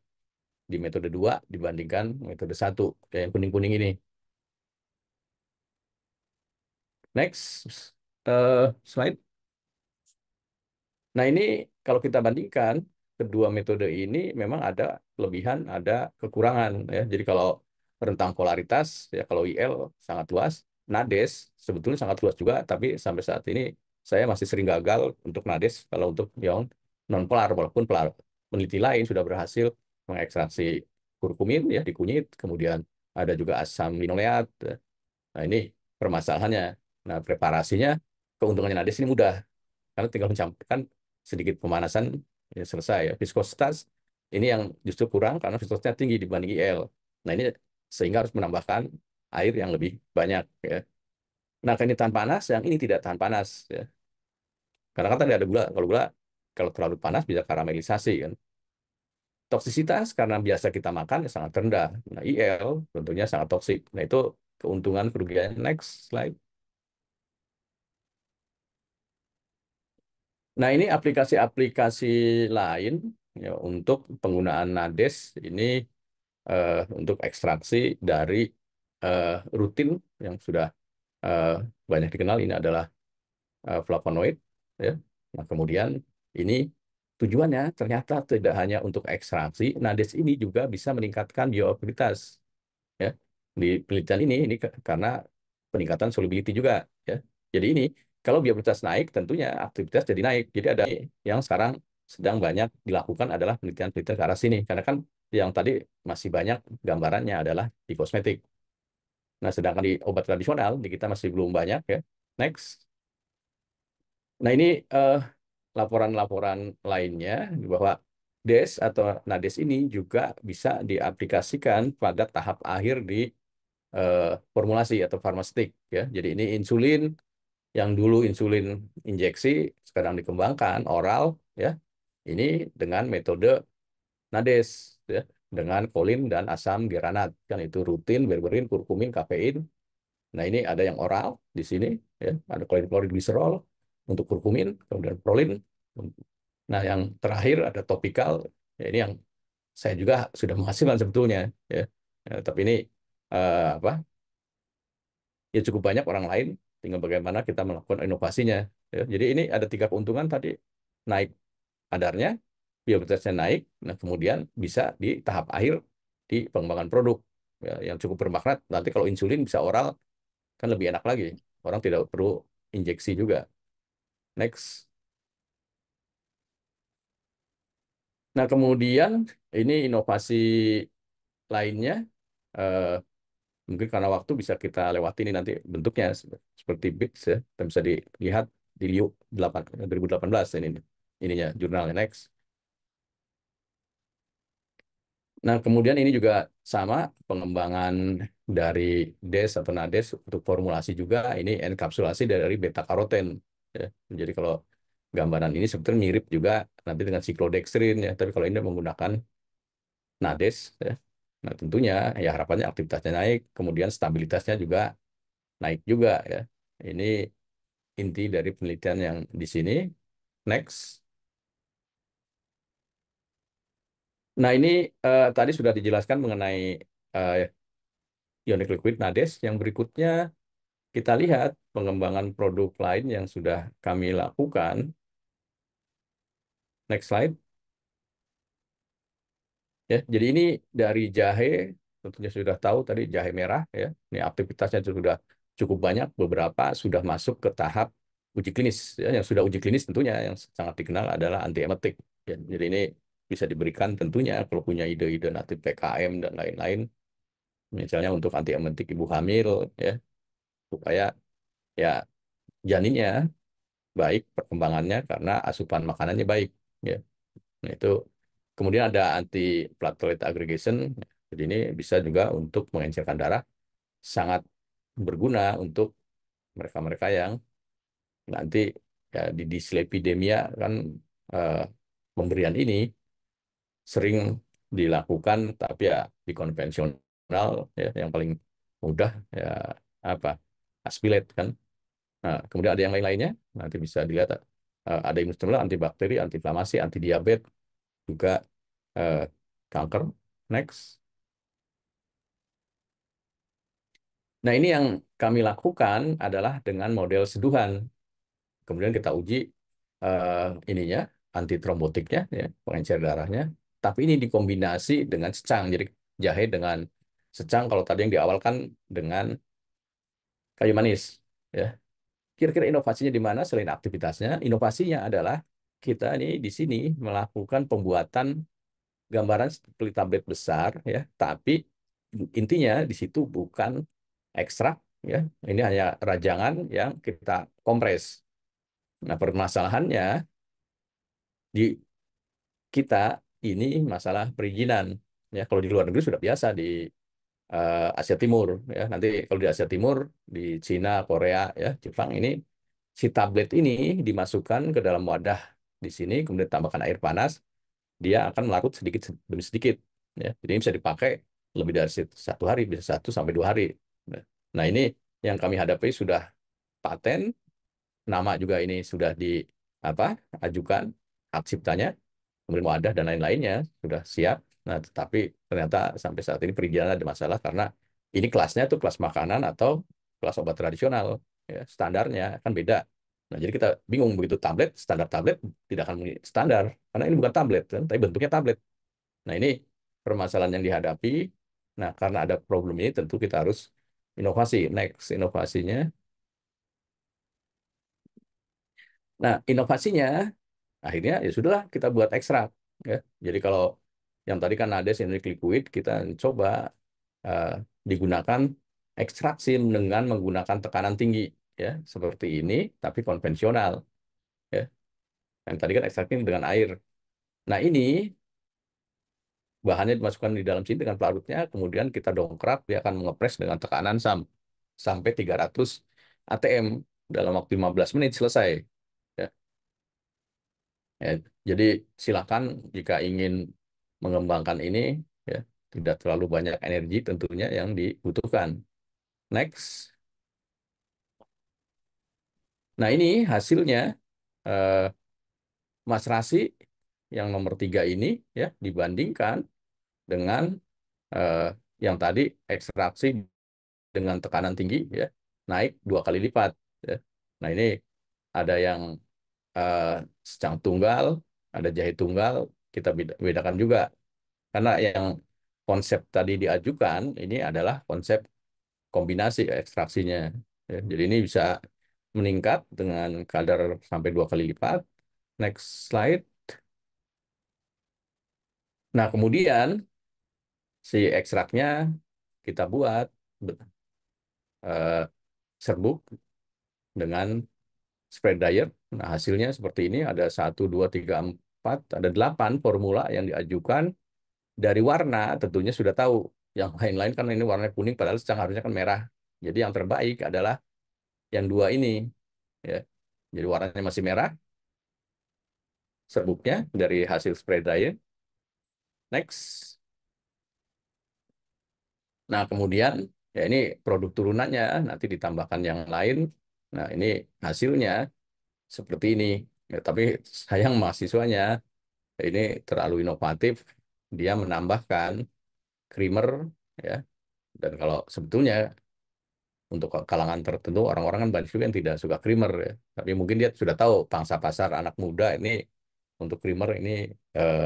di metode 2 dibandingkan metode satu ya, yang kuning-kuning ini. Next slide. Nah, ini kalau kita bandingkan kedua metode ini memang ada kelebihan, ada kekurangan ya. Jadi kalau rentang polaritas ya kalau IL sangat luas, Nades sebetulnya sangat luas juga, tapi sampai saat ini saya masih sering gagal untuk Nades kalau untuk ion non polar walaupun peneliti lain sudah berhasil mengekstraksi kurkumin ya di kunyit, kemudian ada juga asam linoleat. Nah, ini permasalahannya. Nah, preparasinya keuntungannya Nades ini mudah karena tinggal mencampurkan sedikit pemanasan ya selesai ya. Viskositas ini yang justru kurang karena viskositasnya tinggi dibanding IL. Nah, ini sehingga harus menambahkan air yang lebih banyak ya. Nah, ini tahan panas, yang ini tidak tahan panas ya. Karena kan tadi ada gula, kalau gula kalau terlalu panas bisa karamelisasi kan. Toksisitas karena biasa kita makan ya sangat rendah. Nah, IL tentunya sangat toksik. Nah, itu keuntungan kerugian. Next slide. Nah, ini aplikasi-aplikasi lain ya, untuk penggunaan NADES ini untuk ekstraksi dari eh, rutin yang sudah eh, banyak dikenal ini adalah flavonoid ya. Nah, kemudian ini tujuannya ternyata tidak hanya untuk ekstraksi, nades ini juga bisa meningkatkan bioaktivitas. Ya, di penelitian ini karena peningkatan solubility juga. Ya, jadi ini kalau bioaktivitas naik, tentunya aktivitas jadi naik. Jadi ada yang sekarang sedang banyak dilakukan adalah penelitian-penelitian ke arah sini, karena kan yang tadi masih banyak gambarannya adalah di kosmetik. Nah, sedangkan di obat tradisional di kita masih belum banyak ya. Next. Nah, ini eh, laporan-laporan lainnya bahwa DES atau NADES ini juga bisa diaplikasikan pada tahap akhir di eh, formulasi atau farmaseutik ya. Jadi ini insulin yang dulu insulin injeksi sekarang dikembangkan oral ya. Ini dengan metode NADES ya, dengan kolin dan asam geranat kan itu rutin, berberin, kurkumin, kafein. Nah, ini ada yang oral di sini ya, ada kolin klorid gliserol untuk kurkumin, kemudian prolin. Nah, yang terakhir ada topikal, ya ini yang saya juga sudah menghasilkan sebetulnya, ya. Ya, tapi ini apa? Ya cukup banyak orang lain, tinggal bagaimana kita melakukan inovasinya. Ya. Jadi ini ada 3 keuntungan tadi, naik kadarnya, biokualitasnya naik, nah kemudian bisa di tahap akhir di pengembangan produk ya, yang cukup bermakna. Nanti kalau insulin bisa oral, kan lebih enak lagi. Orang tidak perlu injeksi juga. Next. Nah, kemudian ini inovasi lainnya, eh, mungkin karena waktu bisa kita lewati ini nanti bentuknya seperti BIX ya. Kita bisa dilihat di Liu 8, 2018 ini ininya jurnalnya next. Nah, kemudian ini juga sama pengembangan dari DES atau NADES untuk formulasi juga ini enkapsulasi dari beta karoten ya. Jadi kalau gambaran ini sebetulnya mirip juga nanti dengan siklodextrin ya, tapi kalau ini menggunakan NADES ya. Nah, tentunya ya harapannya aktivitasnya naik, kemudian stabilitasnya juga naik juga ya. Ini inti dari penelitian yang di sini. Next. Nah, ini tadi sudah dijelaskan mengenai eh, ionic liquid NADES. Yang berikutnya kita lihat pengembangan produk lain yang sudah kami lakukan. Next slide. Ya, jadi ini dari jahe, tentunya sudah tahu tadi jahe merah ya. Ini aktivitasnya sudah cukup banyak, beberapa sudah masuk ke tahap uji klinis ya. Yang sudah uji klinis tentunya yang sangat dikenal adalah antiemetik. Ya, jadi ini bisa diberikan tentunya kalau punya ide-ide nanti PKM dan lain-lain, misalnya untuk antiemetik ibu hamil ya, supaya ya janinnya baik perkembangannya karena asupan makanannya baik ya. Nah, itu kemudian ada anti platelet aggregation. Jadi ini bisa juga untuk mengencerkan darah, sangat berguna untuk mereka-mereka yang nanti ya di dislipidemia kan eh, pemberian ini sering dilakukan tapi ya di konvensional ya yang paling mudah ya apa aspilate kan. Nah, kemudian ada yang lain-lainnya nanti bisa dilihat ada imunostimulan, antibakteri, antiinflamasi, anti diabetes juga eh, kanker. Next. Nah, ini yang kami lakukan adalah dengan model seduhan. Kemudian kita uji ininya, antitrombotiknya, ya, pengencer darahnya. Tapi ini dikombinasi dengan secang. Jadi jahe dengan secang. Kalau tadi yang di awal kan dengan kayu manis. Ya. Kira-kira inovasinya di mana selain aktivitasnya? Inovasinya adalah kita ini di sini melakukan pembuatan gambaran seperti tablet besar ya, tapi intinya di situ bukan ekstrak ya. Ini hanya rajangan yang kita kompres. Nah, permasalahannya di kita ini masalah perizinan ya. Kalau di luar negeri sudah biasa di Asia Timur ya. Nanti kalau di Asia Timur, di Cina, Korea ya, Jepang ini si tablet ini dimasukkan ke dalam wadah di sini, kemudian tambahkan air panas, dia akan melarut sedikit demi sedikit ya. Jadi ini bisa dipakai lebih dari 1 hari, bisa 1 sampai 2 hari. Nah, ini yang kami hadapi sudah paten, nama juga ini sudah di apa ajukan hak ciptanya, kemudian wadah dan lain-lainnya sudah siap. Nah, tetapi ternyata sampai saat ini perizinan ada masalah karena ini kelasnya tuh kelas makanan atau kelas obat tradisional ya, standarnya kan beda. Nah, jadi kita bingung begitu tablet, standar tablet tidak akan standar karena ini bukan tablet kan, tapi bentuknya tablet. Nah, ini permasalahan yang dihadapi. Nah, karena ada problem ini tentu kita harus inovasi. Next, inovasinya. Nah, inovasinya akhirnya ya sudahlah kita buat ekstrak ya. Jadi kalau yang tadi kan ada sindrik liquid, kita coba eh, digunakan ekstraksi dengan menggunakan tekanan tinggi ya, seperti ini tapi konvensional ya. Yang tadi kan ekstraknya dengan air. Nah, ini bahannya dimasukkan di dalam sini dengan pelarutnya, kemudian kita dongkrak, dia akan mengepres dengan tekanan sampai 300 atm dalam waktu 15 menit selesai. Ya. Ya, jadi silakan jika ingin mengembangkan ini, ya, tidak terlalu banyak energi tentunya yang dibutuhkan. Next. Nah, ini hasilnya eh, Mas Rasi yang nomor 3 ini ya dibandingkan dengan eh, yang tadi ekstraksi dengan tekanan tinggi ya naik 2 kali lipat ya. Nah, ini ada yang eh, secang tunggal, ada jahit tunggal, kita bedakan juga karena yang konsep tadi diajukan ini adalah konsep kombinasi ekstraksinya ya. Jadi ini bisa meningkat dengan kadar sampai 2 kali lipat. Next slide. Nah, kemudian si ekstraknya kita buat eh, serbuk dengan spread dryer. Nah, hasilnya seperti ini, ada 1, 2, 3, 4, ada 8 formula yang diajukan. Dari warna tentunya sudah tahu. Yang lain-lain kan ini warna kuning, padahal secang harusnya kan merah. Jadi yang terbaik adalah yang 2 ini. Ya. Jadi warnanya masih merah, serbuknya dari hasil spray dryer. Next. Nah, kemudian ya ini produk turunannya, nanti ditambahkan yang lain. Nah, ini hasilnya seperti ini. Ya, tapi sayang mahasiswanya ini terlalu inovatif. Dia menambahkan creamer ya. Dan kalau sebetulnya untuk kalangan tertentu orang-orang kan banyak juga yang tidak suka creamer ya. Tapi mungkin dia sudah tahu pangsa pasar anak muda ini untuk creamer ini eh,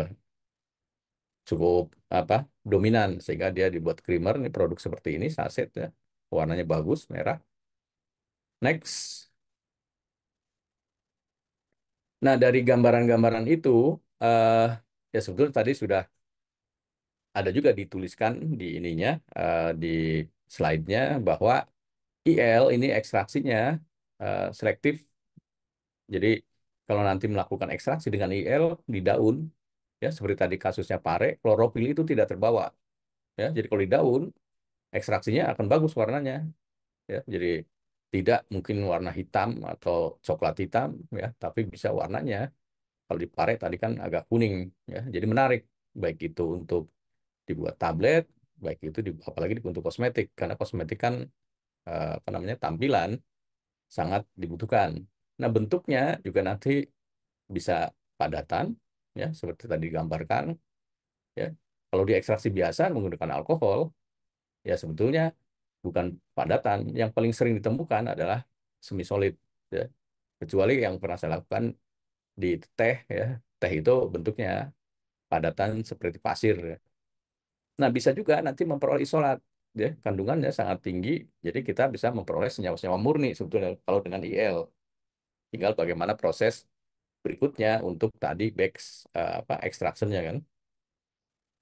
cukup apa dominan sehingga dia dibuat creamer ini produk seperti ini saset ya. Warnanya bagus merah. Next. Nah, dari gambaran-gambaran itu eh ya sebetulnya tadi sudah ada juga dituliskan di ininya di slide-nya bahwa IL ini ekstraksinya selektif. Jadi kalau nanti melakukan ekstraksi dengan IL di daun, ya seperti tadi kasusnya pare, klorofil itu tidak terbawa. Ya, jadi kalau di daun ekstraksinya akan bagus warnanya. Ya, jadi tidak mungkin warna hitam atau coklat hitam, ya, tapi bisa warnanya kalau di pare tadi kan agak kuning. Ya, jadi menarik baik itu untuk dibuat tablet, baik itu apalagi untuk kosmetik, karena kosmetik kan apa namanya tampilan sangat dibutuhkan. Nah, bentuknya juga nanti bisa padatan, ya seperti tadi digambarkan. Ya, kalau diekstraksi biasa menggunakan alkohol, ya sebetulnya bukan padatan. Yang paling sering ditemukan adalah semi solid. Ya. Kecuali yang pernah saya lakukan di teh, ya teh itu bentuknya padatan seperti pasir. Ya. Nah, bisa juga nanti memperoleh isolat. Ya, kandungannya sangat tinggi, jadi kita bisa memperoleh senyawa-senyawa murni sebetulnya kalau dengan IL. Tinggal bagaimana proses berikutnya untuk tadi apa extractionnya kan.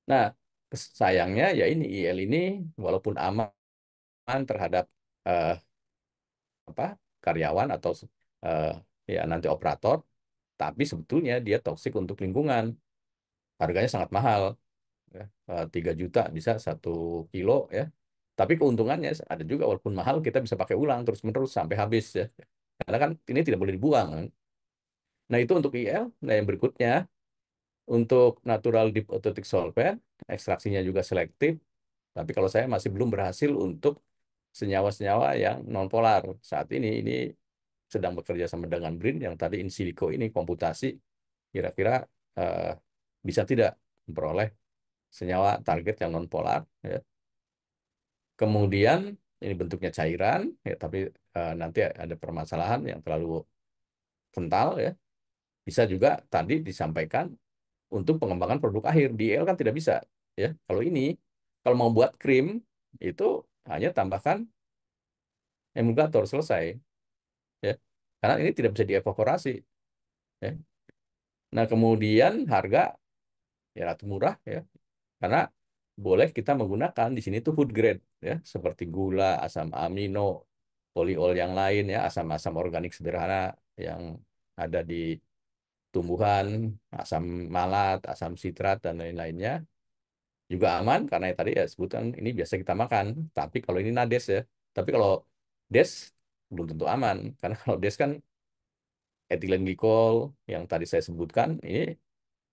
Nah, sayangnya ya ini IL ini walaupun aman terhadap eh, apa karyawan atau eh, ya nanti operator, tapi sebetulnya dia toksik untuk lingkungan. Harganya sangat mahal, ya. 3 juta bisa 1 kilo ya. Tapi keuntungannya ada juga walaupun mahal kita bisa pakai ulang terus-menerus sampai habis ya. Karena kan ini tidak boleh dibuang kan. Nah, itu untuk IL. Nah, yang berikutnya untuk natural diphotonic solvent, ekstraksinya juga selektif. Tapi kalau saya masih belum berhasil untuk senyawa-senyawa yang nonpolar. Saat ini sedang bekerja sama dengan BRIN yang tadi in silico ini komputasi. Kira-kira eh, bisa tidak memperoleh senyawa target yang nonpolar. Ya. Kemudian ini bentuknya cairan, ya, tapi nanti ada permasalahan yang terlalu kental ya, bisa juga tadi disampaikan untuk pengembangan produk akhir. Di IL kan tidak bisa ya. Kalau ini, kalau mau buat krim itu hanya tambahkan emulgator selesai ya. Karena ini tidak bisa dievaporasi ya. Nah, kemudian harga ya relatif murah ya. Karena boleh kita menggunakan di sini tuh food grade ya, seperti gula, asam amino, poliol yang lain ya, asam-asam organik sederhana yang ada di tumbuhan, asam malat, asam sitrat dan lain-lainnya juga aman karena tadi ya sebutan ini biasa kita makan. Tapi kalau ini nades ya. Tapi kalau des belum tentu aman karena kalau des kan etilen glikol yang tadi saya sebutkan ini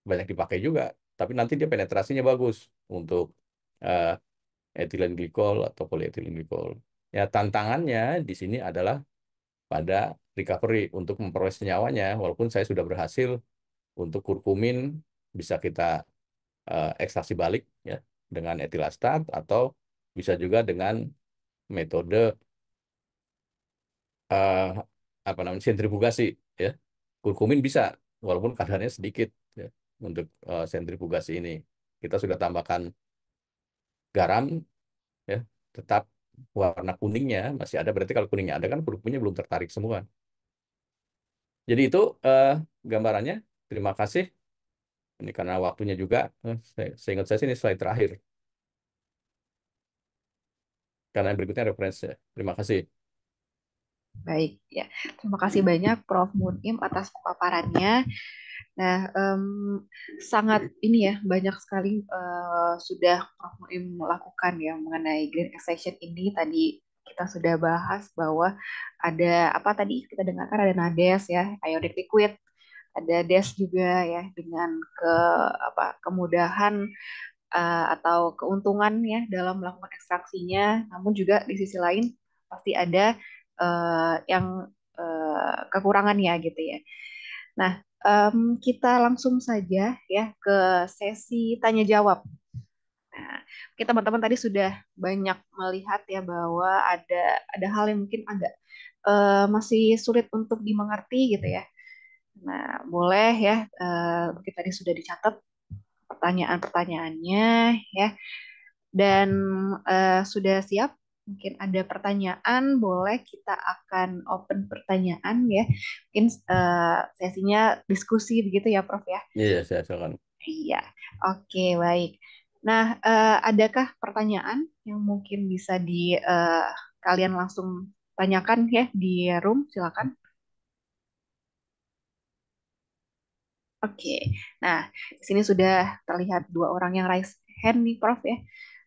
banyak dipakai juga. Tapi nanti dia penetrasinya bagus untuk eh, etilen glikol atau polietilen glikol. Ya tantangannya di sini adalah pada recovery untuk memperoleh senyawanya. Walaupun saya sudah berhasil untuk kurkumin bisa kita ekstraksi balik ya dengan etilastat atau bisa juga dengan metode eh, apa namanya sentrifugasi ya. Kurkumin bisa walaupun kadarnya sedikit ya untuk sentrifugasi ini. Kita sudah tambahkan garam ya, tetap warna kuningnya masih ada. Berarti kalau kuningnya ada kan kurkuminnya belum tertarik semua. Jadi itu eh, gambarannya. Terima kasih. Ini karena waktunya juga, saya ingat saya sih ini slide terakhir. Karena yang berikutnya referensi. Terima kasih. Baik, ya. Terima kasih banyak Prof. Munim atas paparannya. Nah, sangat ini ya, banyak sekali sudah Prof. Muim melakukan ya mengenai green extraction ini. Tadi kita sudah bahas bahwa ada apa tadi kita dengarkan ada NADES ya, iodic liquid, ada DES juga ya dengan kemudahan atau keuntungan ya dalam melakukan ekstraksinya, namun juga di sisi lain pasti ada yang kekurangannya gitu ya. Nah, kita langsung saja ya ke sesi tanya jawab. Nah, kita teman-teman tadi sudah banyak melihat ya bahwa ada hal yang mungkin agak masih sulit untuk dimengerti gitu ya. Nah, boleh ya, mungkin tadi sudah dicatat pertanyaan-pertanyaannya ya. Dan sudah siap? Mungkin ada pertanyaan, boleh kita akan open pertanyaan ya. Mungkin sesinya diskusi begitu ya, Prof ya. Iya, saya silakan. Iya, oke baik. Nah, adakah pertanyaan yang mungkin bisa kalian langsung tanyakan ya di room? Silakan. Oke. Nah, di sini sudah terlihat dua orang yang raise hand nih, Prof ya.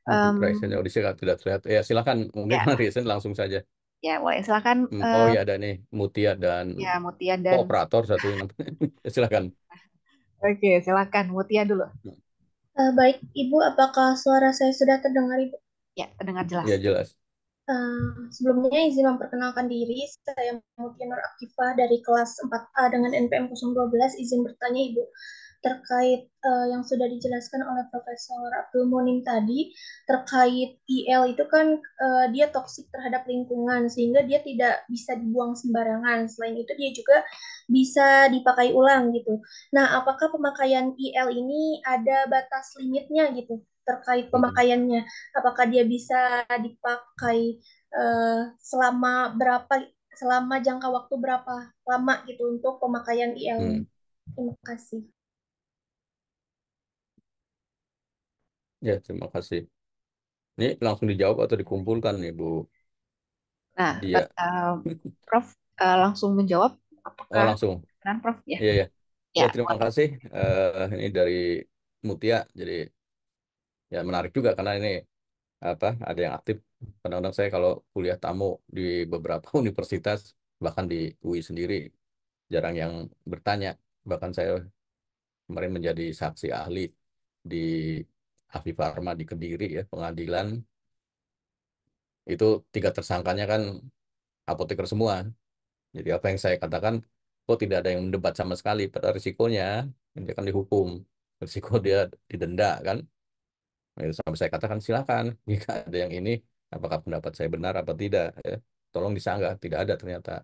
Em, Resen audisi tidak terlihat. Ya, silakan. Mungkin ya, karena Resen langsung saja. ya boleh silakan. Oh ya, ada nih Mutia dan Ya, Mutia dan operator satu ini. Silakan. oke, silakan Mutia dulu. Baik, Ibu, apakah suara saya sudah terdengar, Ibu? Ya, terdengar jelas. Ya, jelas. Sebelumnya izin memperkenalkan diri, saya Mutia Nur Akifah dari kelas 4A dengan NPM 012. Izin bertanya, Ibu, terkait yang sudah dijelaskan oleh Profesor Abdul Munim tadi, terkait IL itu kan dia toksik terhadap lingkungan, sehingga dia tidak bisa dibuang sembarangan. Selain itu, dia juga bisa dipakai ulang gitu. Nah, apakah pemakaian IL ini ada batas limitnya gitu terkait pemakaiannya? Apakah dia bisa dipakai selama selama jangka waktu berapa lama gitu untuk pemakaian IL ini? Hmm. Terima kasih. Ya, terima kasih. Ini langsung dijawab atau dikumpulkan nih, Bu Nah, Dia? Prof langsung menjawab Oh, apakah langsung. benar Prof ya? Iya, ya. Ya, Ya, terima kasih. Ini dari Mutia. Jadi, ya menarik juga karena ini apa ada yang aktif. Kadang-kadang saya kalau kuliah tamu di beberapa universitas, bahkan di UI sendiri, jarang yang bertanya. Bahkan saya kemarin menjadi saksi ahli di Afi Farma di Kediri ya, pengadilan. Itu tiga tersangkanya kan apoteker semua. Jadi apa yang saya katakan, kok tidak ada yang mendebat sama sekali. Padahal risikonya, dia kan dihukum. Risiko dia didenda kan. Nah, itu sampai saya katakan silakan. Jika ada yang ini, apakah pendapat saya benar apa tidak. Ya. Tolong disanggah. Tidak ada ternyata.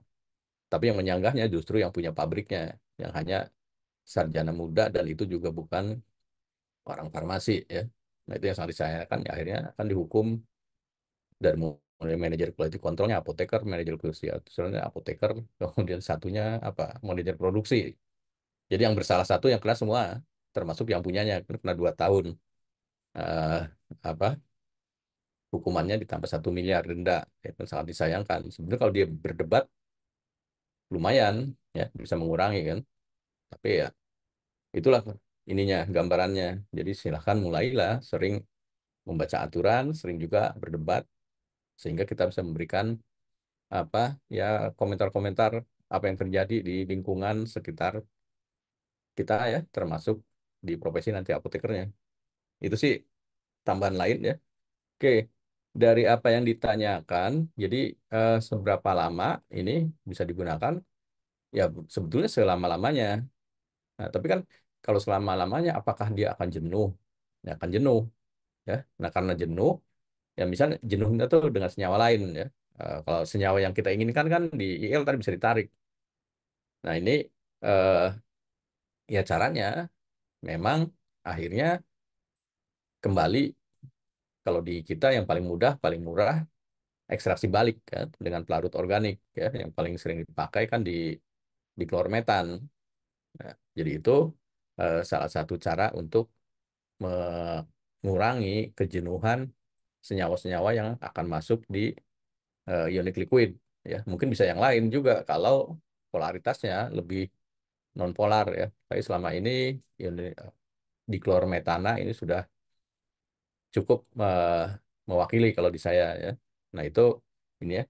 Tapi yang menyanggahnya justru yang punya pabriknya, yang hanya sarjana muda dan itu juga bukan orang farmasi ya. Nah itu yang sangat disayangkan, ya, akhirnya akan dihukum dari mulai manajer quality controlnya apoteker, manajer quality assurance apoteker, kemudian satunya apa manajer produksi. Jadi yang bersalah satu yang kena semua, termasuk yang punyanya kena 2 tahun eh, apa hukumannya ditambah 1 miliar denda. Itu sangat disayangkan. Sebenarnya kalau dia berdebat lumayan ya bisa mengurangi kan. Tapi ya itulah ininya gambarannya. Jadi silahkan mulailah sering membaca aturan, sering juga berdebat sehingga kita bisa memberikan apa ya komentar-komentar apa yang terjadi di lingkungan sekitar kita ya termasuk di profesi nanti apotekernya. Itu sih tambahan lain ya. Oke, dari apa yang ditanyakan, jadi seberapa lama ini bisa digunakan? Ya sebetulnya selama-lamanya. Nah, tapi kan kalau selama-lamanya apakah dia akan jenuh? Ya akan jenuh ya. Nah, karena jenuh ya misalnya jenuhnya tuh dengan senyawa lain ya. Kalau senyawa yang kita inginkan kan di IL tadi bisa ditarik. Nah, ini eh, ya caranya memang akhirnya kembali kalau di kita yang paling mudah, paling murah ekstraksi balik kan dengan pelarut organik ya yang paling sering dipakai kan di klormetan. Nah, jadi itu salah satu cara untuk mengurangi kejenuhan senyawa-senyawa yang akan masuk di ionic liquid ya. Mungkin bisa yang lain juga kalau polaritasnya lebih nonpolar ya. Tapi selama ini diklormetana ini sudah cukup mewakili kalau di saya ya. Nah, itu ini ya.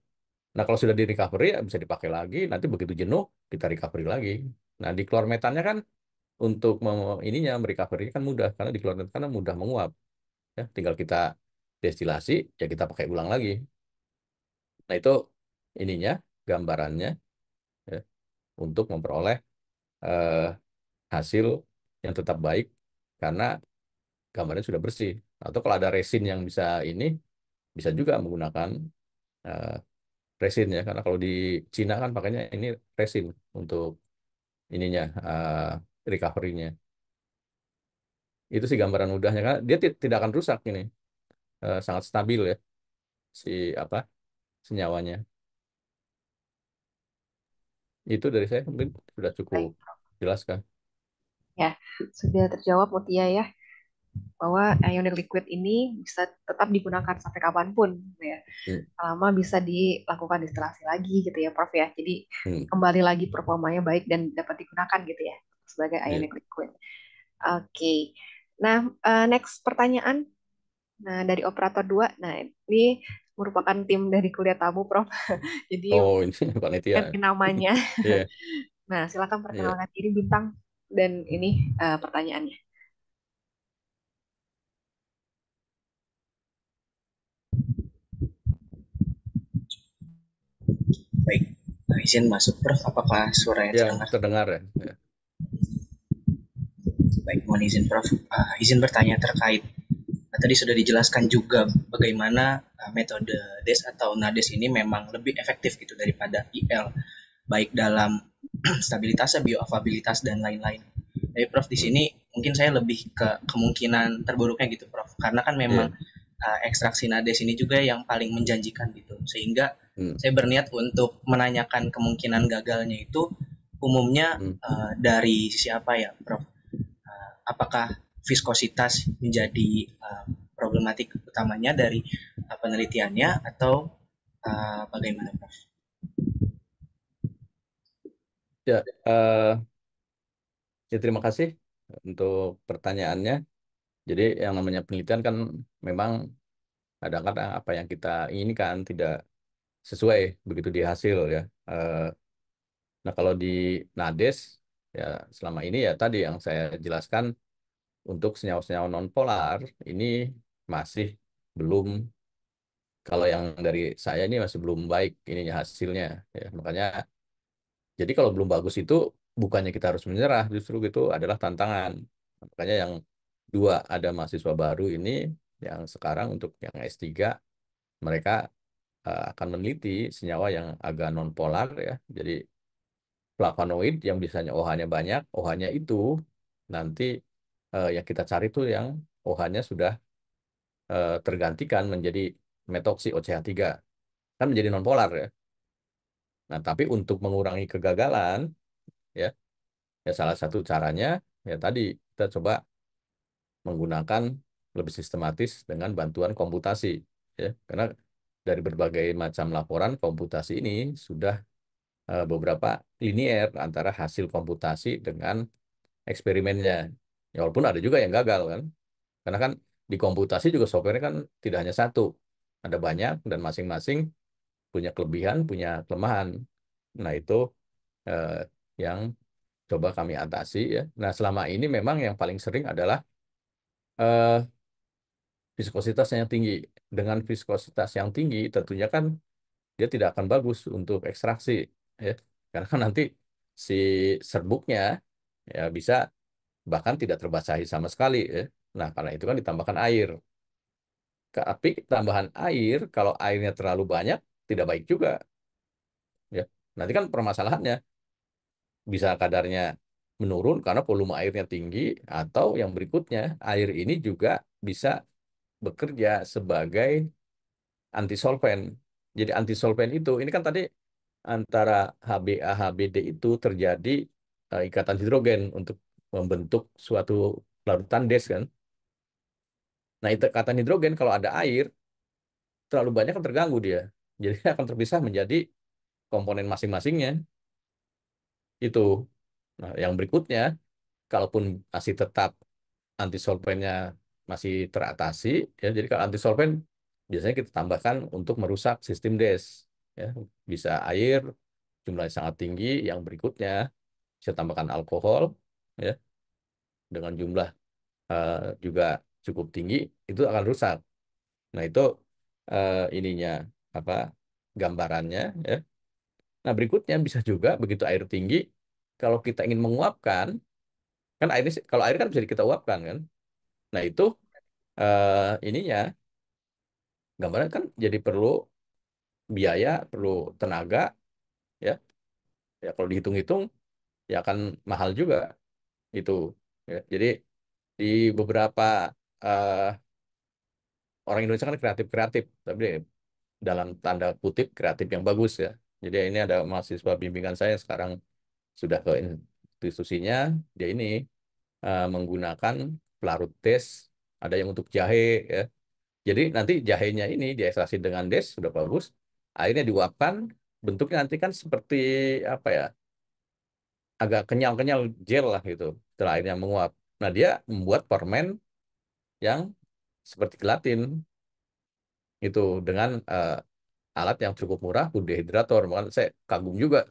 Nah, kalau sudah di recovery ya bisa dipakai lagi, nanti begitu jenuh kita recovery lagi. Nah, di klormetannya kan untuk ininya merecovery kan mudah karena di klormetan kan mudah menguap ya. Tinggal kita destilasi ya kita pakai ulang lagi. Nah, itu ininya gambarannya ya, untuk memperoleh eh, hasil yang tetap baik karena gambarnya sudah bersih. Atau kalau ada resin yang bisa ini bisa juga menggunakan eh, resin ya karena kalau di Cina kan pakainya ini resin untuk ininya recovery-nya. Itu sih gambaran mudahnya kan dia tidak akan rusak ini. Sangat stabil ya si apa senyawanya. Itu dari saya mungkin sudah cukup Baik, jelas kan. ya sudah terjawab Mutia ya bahwa ionic liquid ini bisa tetap digunakan sampai kapanpun gitu ya. Hmm, Selama bisa dilakukan distilasi lagi gitu ya Prof ya. Jadi hmm, kembali lagi performanya baik dan dapat digunakan gitu ya sebagai iya. ionic liquid. Oke. Nah, next pertanyaan. Nah, dari operator 2. Nah, ini merupakan tim dari kuliah tamu, Prof. Jadi Oh ini panitia. ganti namanya. Iya, Nah, silakan iya. perkenalkan diri bintang dan ini pertanyaannya. Baik, izin masuk Prof. Apakah suara yang Ya terdengar? terdengar ya. Ya. Baik, mohon izin Prof. Izin bertanya terkait tadi sudah dijelaskan juga bagaimana metode DES atau NADES ini memang lebih efektif gitu daripada IL, baik dalam stabilitasnya, bioavailabilitas dan lain-lain. Tapi Prof di Hmm, sini mungkin saya lebih ke kemungkinan terburuknya gitu Prof. Karena kan memang iya. ekstraksi NADES ini juga yang paling menjanjikan gitu. Sehingga Hmm, saya berniat untuk menanyakan kemungkinan gagalnya itu umumnya hmm. dari siapa ya Prof? Apakah viskositas menjadi problematik utamanya dari penelitiannya atau bagaimana Prof? Ya, ya terima kasih untuk pertanyaannya. Jadi yang namanya penelitian kan memang kadang-kadang apa yang kita inginkan tidak sesuai begitu di hasil ya. Eh, Nah, kalau di NADES, ya selama ini ya tadi yang saya jelaskan untuk senyawa-senyawa nonpolar ini masih belum, kalau yang dari saya ini masih belum baik ininya hasilnya. Ya, makanya, jadi kalau belum bagus itu bukannya kita harus menyerah, justru itu adalah tantangan. Makanya yang dua ada mahasiswa baru ini yang sekarang untuk yang S3 mereka akan meneliti senyawa yang agak nonpolar ya. Jadi flavonoid yang biasanya OH-nya banyak, OH-nya itu nanti yang kita cari tuh yang OH-nya sudah tergantikan menjadi metoksi OCH3, kan menjadi nonpolar ya. Nah, tapi untuk mengurangi kegagalan ya, ya salah satu caranya ya tadi kita coba menggunakan lebih sistematis dengan bantuan komputasi ya. Karena dari berbagai macam laporan komputasi ini sudah beberapa linier antara hasil komputasi dengan eksperimennya. Ya walaupun ada juga yang gagal kan. Karena kan di komputasi juga software kan tidak hanya satu. Ada banyak dan masing-masing punya kelebihan, punya kelemahan. Nah, itu eh, yang coba kami atasi ya. Nah, selama ini memang yang paling sering adalah eh, viskositas yang tinggi. Dengan viskositas yang tinggi tentunya kan dia tidak akan bagus untuk ekstraksi ya. Karena kan nanti si serbuknya ya bisa bahkan tidak terbasahi sama sekali ya. Nah, karena itu kan ditambahkan air. Tapi tambahan air kalau airnya terlalu banyak tidak baik juga ya. Nanti kan permasalahannya bisa kadarnya menurun karena volume airnya tinggi, atau yang berikutnya air ini juga bisa bekerja sebagai antisolven. Jadi antisolven itu ini kan tadi antara HBA HBD itu terjadi ikatan hidrogen untuk membentuk suatu larutan DES kan. Nah, ikatan hidrogen kalau ada air terlalu banyak kan terganggu dia. Jadi akan terpisah menjadi komponen masing-masingnya itu. Nah, yang berikutnya, kalaupun masih tetap antisolvennya masih teratasi, ya. Jadi kalau antisolven biasanya kita tambahkan untuk merusak sistem DES, ya. Bisa air jumlahnya sangat tinggi. Yang berikutnya saya tambahkan alkohol, ya, dengan jumlah juga cukup tinggi, itu akan rusak. Nah, itu ininya apa gambarannya, ya. Nah, berikutnya bisa juga begitu air tinggi, kalau kita ingin menguapkan, kan air kalau air kan bisa kita uapkan kan. Nah, itu ininya gambaran kan jadi perlu biaya, perlu tenaga ya. Ya kalau dihitung-hitung ya akan mahal juga itu ya. Jadi di beberapa eh, orang Indonesia kan kreatif-kreatif, tapi dalam tanda kutip kreatif yang bagus ya. Jadi ini ada mahasiswa bimbingan saya sekarang sudah ke institusinya, dia ini menggunakan pelarut tes, ada yang untuk jahe ya. Jadi nanti jahenya ini diekstraksi dengan des sudah bagus, airnya diuapkan, bentuknya nanti kan seperti apa ya, agak kenyal-kenyal gel lah gitu setelah airnya menguap. Nah, dia membuat permen yang seperti gelatin itu dengan alat yang cukup murah, food dehydrator. Makanya saya kagum juga,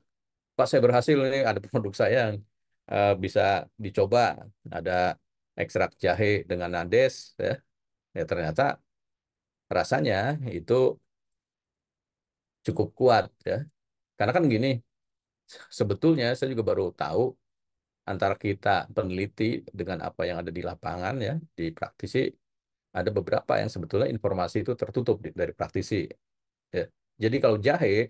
Pak, saya berhasil ini ada produk saya yang bisa dicoba, ada ekstrak jahe dengan nades ya. Ya ternyata rasanya itu cukup kuat ya. Karena kan gini, sebetulnya saya juga baru tahu antara kita peneliti dengan apa yang ada di lapangan ya, di praktisi ada beberapa yang sebetulnya informasi itu tertutup dari praktisi ya. Jadi kalau jahe,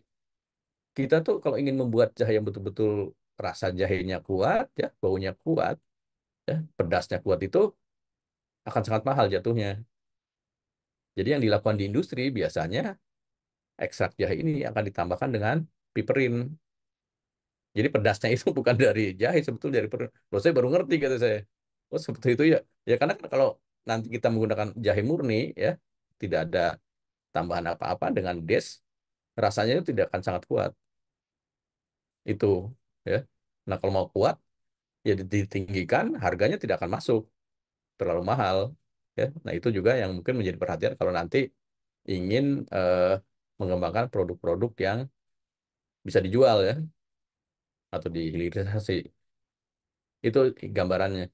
kita tuh kalau ingin membuat jahe yang betul-betul rasa jahenya kuat ya, baunya kuat ya, pedasnya kuat itu akan sangat mahal jatuhnya. Jadi yang dilakukan di industri biasanya ekstrak jahe ini akan ditambahkan dengan piperin. Jadi pedasnya itu bukan dari jahe, sebetulnya dari perut. Loh, saya baru ngerti kata saya. Oh, seperti itu ya. Ya karena kan kalau nanti kita menggunakan jahe murni ya, tidak ada tambahan apa-apa dengan des, rasanya itu tidak akan sangat kuat. Itu ya. Nah, kalau mau kuat ya ditinggikan, harganya tidak akan masuk, terlalu mahal ya. Nah, itu juga yang mungkin menjadi perhatian kalau nanti ingin eh, mengembangkan produk-produk yang bisa dijual ya atau dihilirisasi. Itu gambarannya.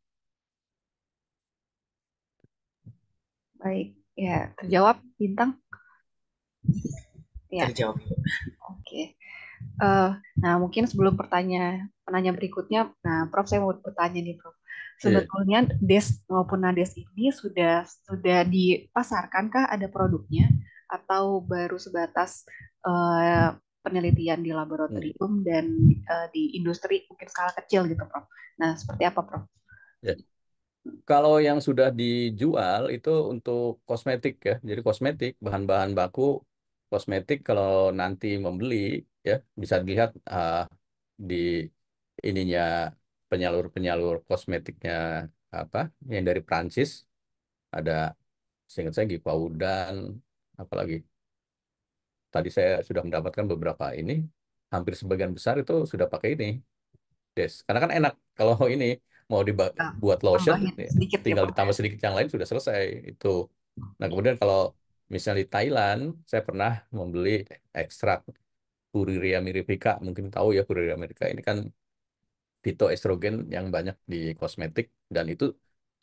Baik, ya terjawab Bintang. Ya, Terjawab. oke. Eh, nah, mungkin sebelum penanya berikutnya, nah, Prof, saya mau bertanya nih, Prof. Iya. Sebetulnya DES maupun NADES ini sudah dipasarkankah ada produknya atau baru sebatas eh, penelitian di Hmm. laboratorium dan di industri mungkin skala kecil gitu, Prof. Nah, seperti apa, Prof? Ya. Kalau yang sudah dijual itu untuk kosmetik ya. Jadi kosmetik, bahan-bahan baku kosmetik kalau nanti membeli ya bisa dilihat di ininya penyalur-penyalur kosmetiknya apa yang dari Prancis ada seingat saya Gipaudan apalagi tadi saya sudah mendapatkan beberapa ini hampir sebagian besar itu sudah pakai ini Des. Karena kan enak kalau ini mau Nah, dibuat lotion, tambahin ya, sedikit ya, tinggal Prof. ditambah sedikit yang lain sudah selesai itu. Nah kemudian kalau misalnya di Thailand, saya pernah membeli ekstrak Puriria mirifica, mungkin tahu ya Puriria mirifica ini kan fitoestrogen yang banyak di kosmetik dan itu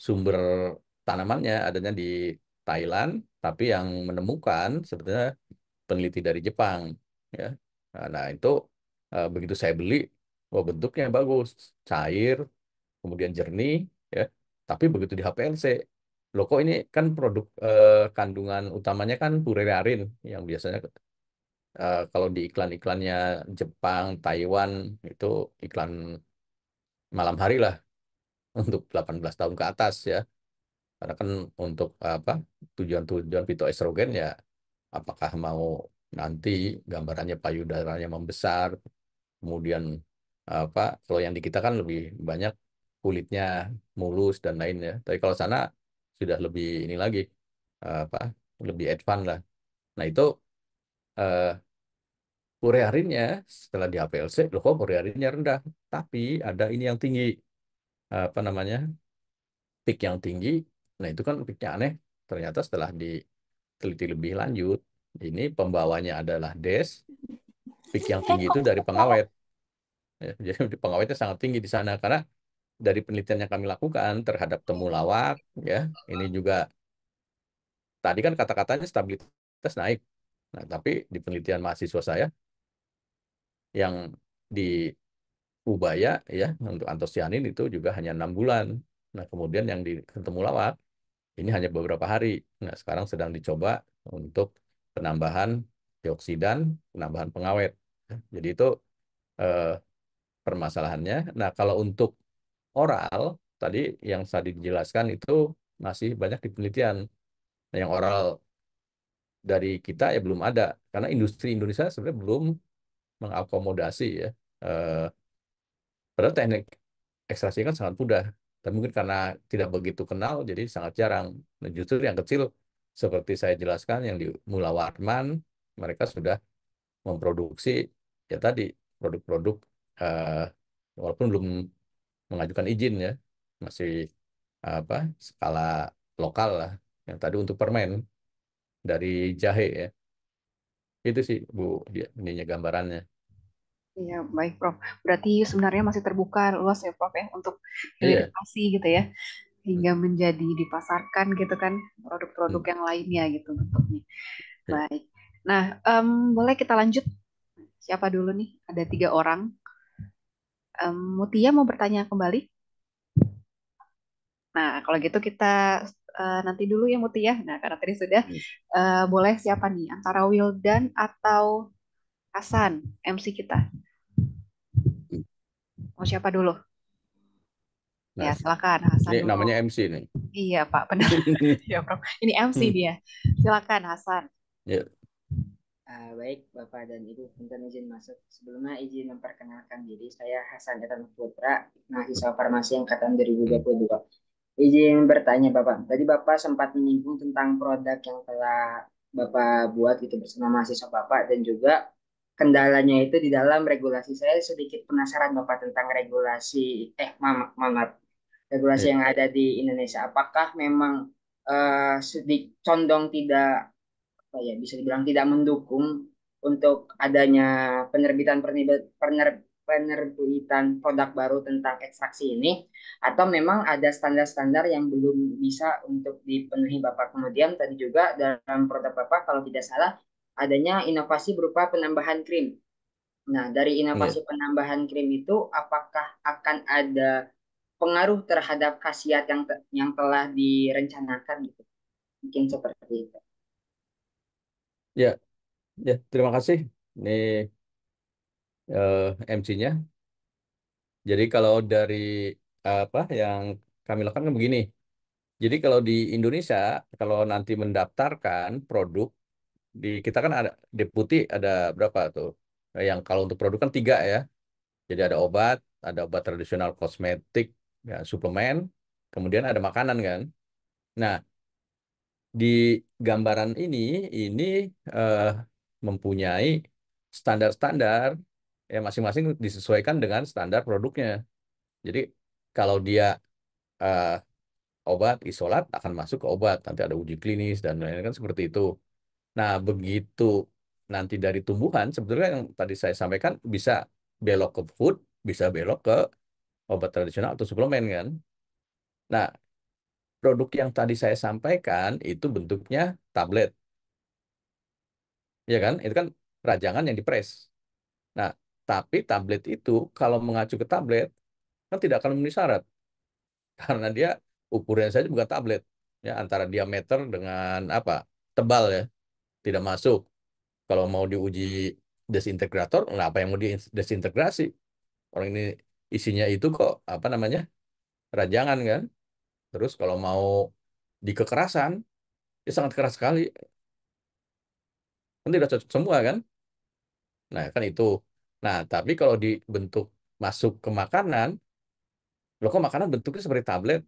sumber tanamannya adanya di Thailand, tapi yang menemukan sebetulnya peneliti dari Jepang ya. Nah, itu begitu saya beli, wah bentuknya bagus, cair, kemudian jernih ya. Tapi begitu di HPLC, loh kok ini kan produk kandungan utamanya kan purinarin yang biasanya kalau di iklan-iklannya Jepang, Taiwan itu iklan malam hari lah untuk 18 tahun ke atas ya. Karena kan untuk apa tujuan-tujuan fitoestrogen ya apakah mau nanti gambarannya payudaranya membesar, kemudian apa kalau yang di kita kan lebih banyak kulitnya mulus dan lainnya. Tapi kalau sana sudah lebih ini lagi apa lebih advance lah. Nah itu eh, urearinnya setelah di HPLC, loh kok urearinnya rendah, tapi ada ini yang tinggi apa namanya peak yang tinggi. Nah itu kan peaknya aneh. Ternyata setelah diteliti lebih lanjut, ini pembawanya adalah DES. Peak yang tinggi itu dari pengawet. Ya, jadi pengawetnya sangat tinggi di sana karena dari penelitian yang kami lakukan terhadap temulawak, ya ini juga tadi kan kata-katanya stabilitas naik. Nah, tapi di penelitian mahasiswa saya yang di Ubaya ya untuk antosianin itu juga hanya 6 bulan. Nah, kemudian yang di temulawak ini hanya beberapa hari. Nah, sekarang sedang dicoba untuk penambahan antioksidan, penambahan pengawet. Jadi itu eh, permasalahannya. Nah, kalau untuk oral, tadi yang tadi dijelaskan itu masih banyak di penelitian. Nah, yang oral dari kita ya belum ada. Karena industri Indonesia sebenarnya belum mengakomodasi ya. Eh, Padahal teknik ekstraksi kan sangat mudah. Tapi mungkin karena tidak begitu kenal, jadi sangat jarang. Nah, justru yang kecil, seperti saya jelaskan, yang di Mula Warman, mereka sudah memproduksi, ya tadi, produk-produk, eh, walaupun belum mengajukan izin ya, masih apa skala lokal lah. Yang tadi untuk permen, dari jahe ya. Itu sih, Bu, dia, ininya gambarannya. Iya, baik, Prof. Berarti sebenarnya masih terbuka luas ya, Prof, ya, untuk Iya. hilirisasi gitu ya, hingga menjadi dipasarkan gitu kan, produk-produk Hmm. yang lainnya gitu bentuknya. Iya. Baik. Nah, boleh kita lanjut. Siapa dulu nih? Ada 3 orang. Mutia mau bertanya kembali? Nah, kalau gitu kita nanti dulu ya Mutia. Nah, karena tadi sudah Hmm. boleh siapa nih? Antara Wildan atau Hasan, MC kita. Mau siapa dulu? Nah, Ya, silakan Hasan ini dulu. namanya MC nih. Iya, Pak, benar. Ya, Prof. Ini MC Hmm. dia. Silakan Hasan. Ya. Baik, Bapak dan Ibu, punten izin masuk. Sebelumnya izin memperkenalkan diri, saya Hasan Etan Putra, mahasiswa farmasi angkatan 2022. Izin bertanya Bapak, tadi Bapak sempat menyinggung tentang produk yang telah Bapak buat gitu bersama mahasiswa Bapak dan juga kendalanya itu di dalam regulasi. Saya sedikit penasaran Bapak tentang regulasi, maaf, regulasi Ya. yang ada di Indonesia. Apakah memang sedikit condong tidak apa ya bisa dibilang tidak mendukung untuk adanya penerbitan produk baru tentang ekstraksi ini atau memang ada standar-standar yang belum bisa untuk dipenuhi Bapak. Kemudian tadi juga dalam produk Bapak kalau tidak salah adanya inovasi berupa penambahan krim. Nah, dari Ya. inovasi penambahan krim itu apakah akan ada pengaruh terhadap khasiat yang telah direncanakan gitu? Mungkin seperti itu. Ya. Ya. Terima kasih. Ini MC-nya. Jadi kalau dari apa yang kami lakukan kan begini. Jadi kalau di Indonesia, kalau nanti mendaftarkan produk di kita kan ada deputi ada berapa tuh? Yang kalau untuk produk kan tiga ya. Jadi ada obat tradisional kosmetik, ya, suplemen, kemudian ada makanan kan. Nah, di gambaran ini eh, mempunyai standar-standar ya masing-masing disesuaikan dengan standar produknya. Jadi kalau dia eh, obat isolat akan masuk ke obat, nanti ada uji klinis dan lain-lain kan seperti itu. Nah, begitu nanti dari tumbuhan sebetulnya yang tadi saya sampaikan bisa belok ke food, bisa belok ke obat tradisional atau suplemen kan. Nah, produk yang tadi saya sampaikan itu bentuknya tablet, ya kan? Itu kan rajangan yang dipres. Nah, tapi tablet itu kalau mengacu ke tablet kan tidak akan memenuhi syarat karena dia ukurannya saja bukan tablet, ya antara diameter dengan apa tebal ya tidak masuk. Kalau mau diuji desintegrator, nah apa yang mau didesintegrasi? Orang ini isinya itu kok apa namanya rajangan kan. Terus kalau mau di kekerasan, ya sangat keras sekali. Kan tidak cocok semua kan? Nah kan itu. Nah tapi kalau dibentuk masuk ke makanan, loh kok makanan bentuknya seperti tablet?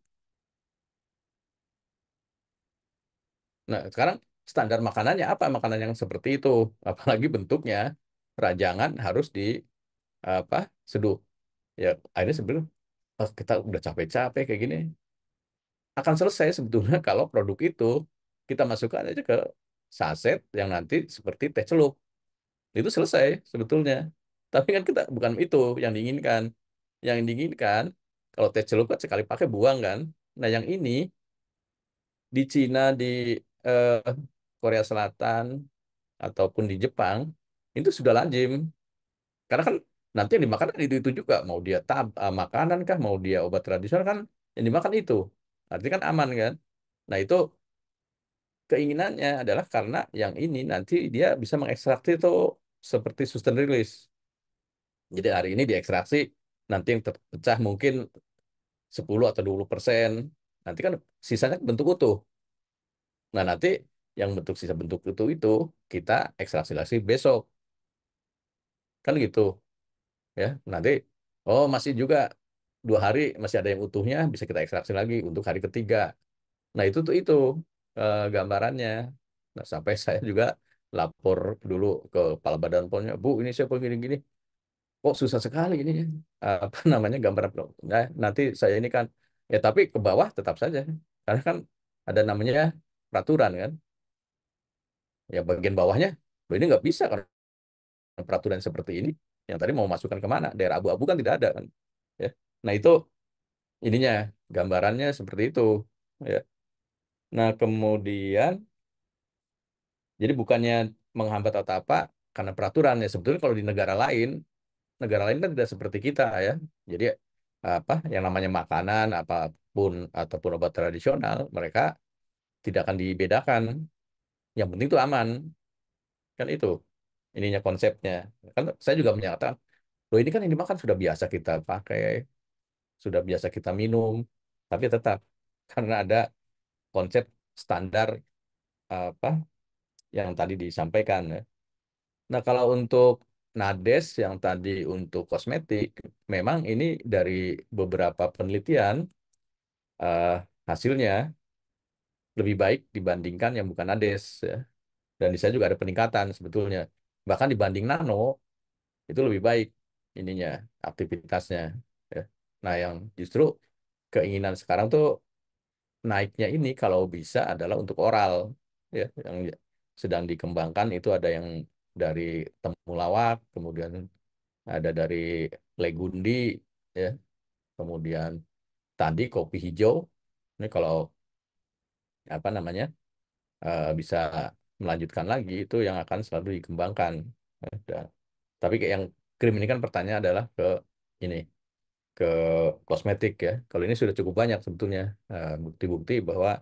Nah sekarang standar makanannya apa? Makanan yang seperti itu, apalagi bentuknya rajangan harus di apa seduh. Ya akhirnya sebenarnya kita udah capek-capek kayak gini. Akan selesai sebetulnya kalau produk itu kita masukkan aja ke saset yang nanti seperti teh celup. Itu selesai sebetulnya. Tapi kan kita bukan itu yang diinginkan. Yang diinginkan kalau teh celup kan sekali pakai buang kan. Nah, yang ini di Cina, di eh, Korea Selatan ataupun di Jepang itu sudah lazim. Karena kan nanti yang dimakan kan itu juga. Mau dia makanan kah, mau dia obat tradisional kan yang dimakan itu. Artinya kan aman kan. Nah, itu keinginannya adalah karena yang ini nanti dia bisa mengekstraksi itu seperti sustained release. Jadi hari ini diekstraksi, nanti yang terpecah mungkin 10 atau 20%. Nanti kan sisanya bentuk utuh. Nah nanti yang bentuk sisa bentuk utuh itu kita ekstraksi lagi besok. Kan gitu ya. Nanti, oh masih juga 2 hari masih ada yang utuhnya, bisa kita ekstraksi lagi untuk hari ketiga. Nah itu gambarannya. Nah sampai saya juga lapor dulu ke kepala badan POM-nya, Bu ini siapa gini-gini, kok susah sekali ini ya. Apa namanya gambaran. Nah, nanti saya ini kan, ya tapi ke bawah tetap saja. Karena kan ada namanya peraturan kan, ya bagian bawahnya, loh ini nggak bisa kan peraturan seperti ini. Yang tadi mau masukkan kemana? Daerah abu-abu kan tidak ada kan. Ya. Nah itu ininya, gambarannya seperti itu. Ya. Nah kemudian jadi bukannya menghambat atau apa karena peraturan ya sebetulnya kalau di negara lain kan tidak seperti kita ya. Jadi apa yang namanya makanan apapun ataupun obat tradisional mereka tidak akan dibedakan. Yang penting itu aman kan itu ininya konsepnya. Kan saya juga menyatakan, loh ini kan yang dimakan sudah biasa kita pakai, sudah biasa kita minum, tapi tetap karena ada konsep standar apa yang tadi disampaikan ya. Nah, kalau untuk Nades yang tadi untuk kosmetik, memang ini dari beberapa penelitian hasilnya lebih baik dibandingkan yang bukan Nades ya. Dan di saya juga ada peningkatan sebetulnya. Bahkan dibanding nano itu lebih baik ininya aktivitasnya ya. Nah, yang justru keinginan sekarang tuh naiknya ini kalau bisa adalah untuk oral ya yang sedang dikembangkan itu ada yang dari temulawak, kemudian ada dari Legundi ya, kemudian tadi kopi hijau. Ini kalau apa namanya bisa melanjutkan lagi itu yang akan selalu dikembangkan. Tapi kayak yang krim ini kan pertanyaan adalah ke ini ke kosmetik ya. Kalau ini sudah cukup banyak sebetulnya bukti-bukti bahwa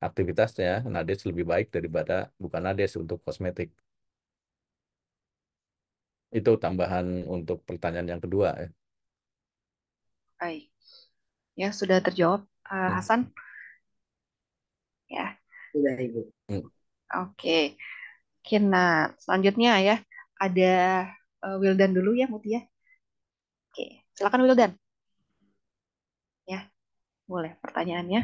aktivitasnya Nades lebih baik daripada bukan Nades untuk kosmetik. Itu tambahan untuk pertanyaan yang kedua ya. Baik. Ya, sudah terjawab, Hmm. Hasan. Ya, Sudah Ibu. Hmm. oke. Oke, nah selanjutnya ya ada Wildan dulu ya, Mutia. Oke, silakan Wildan. Ya, boleh pertanyaannya.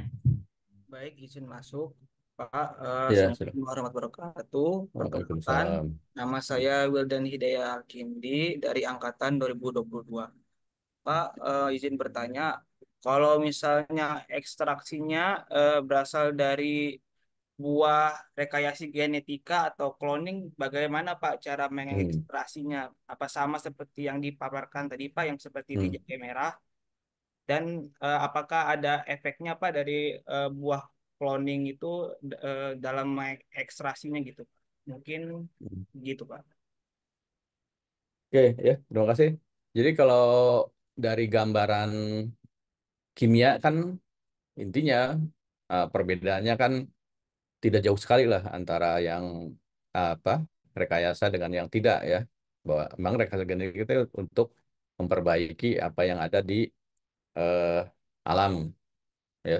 Baik, izin masuk. Pak, Ya, sudah. Assalamualaikum warahmatullahi wabarakatuh. Perkenalkan, Waalaikumsalam. nama saya Wildan Hidayah Kindi dari Angkatan 2022. Pak, izin bertanya, kalau misalnya ekstraksinya berasal dari buah rekayasa genetika atau cloning, bagaimana Pak cara Hmm. mengekstraksinya? Apa sama seperti yang dipaparkan tadi Pak, yang seperti di Hmm. jahe merah? Dan apakah ada efeknya Pak dari buah cloning itu dalam ekstraksinya gitu? Mungkin Hmm. gitu Pak. Oke, ya, terima kasih. Jadi kalau dari gambaran kimia kan intinya perbedaannya kan tidak jauh sekali lah antara yang apa rekayasa dengan yang tidak ya. Bahwa memang rekayasa genetik itu untuk memperbaiki apa yang ada di eh, alam ya.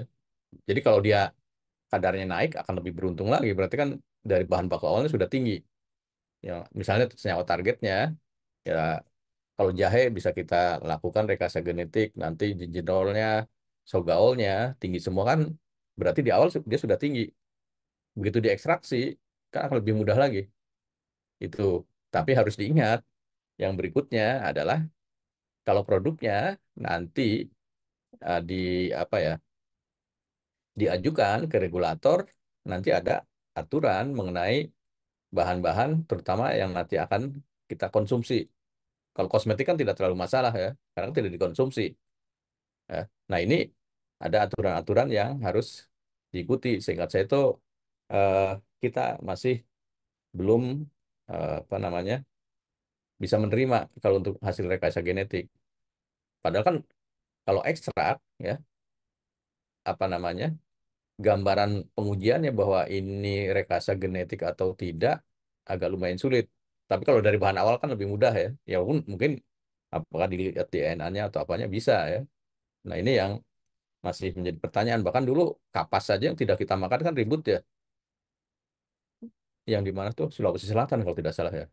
Jadi kalau dia kadarnya naik akan lebih beruntung lagi. Berarti kan dari bahan baku awalnya sudah tinggi. Ya, misalnya senyawa targetnya ya kalau jahe bisa kita lakukan rekayasa genetik, nanti ginjalnya, sogaolnya tinggi semua kan berarti di awal dia sudah tinggi. Begitu diekstraksi kan akan lebih mudah lagi. Itu. Tapi harus diingat yang berikutnya adalah kalau produknya nanti di apa ya diajukan ke regulator nanti ada aturan mengenai bahan-bahan terutama yang nanti akan kita konsumsi. Kalau kosmetik kan tidak terlalu masalah ya, karena tidak dikonsumsi. Ya. Nah ini ada aturan-aturan yang harus diikuti. Seingat saya itu eh, kita masih belum apa namanya bisa menerima kalau untuk hasil rekayasa genetik. Padahal kan kalau ekstrak ya apa namanya gambaran pengujiannya bahwa ini rekayasa genetik atau tidak agak lumayan sulit. Tapi kalau dari bahan awal kan lebih mudah ya. Ya walaupun mungkin apakah dilihat DNA-nya atau apanya bisa ya. Nah ini yang masih menjadi pertanyaan. Bahkan dulu kapas saja yang tidak kita makan kan ribut ya. Yang di mana tuh Sulawesi Selatan kalau tidak salah ya.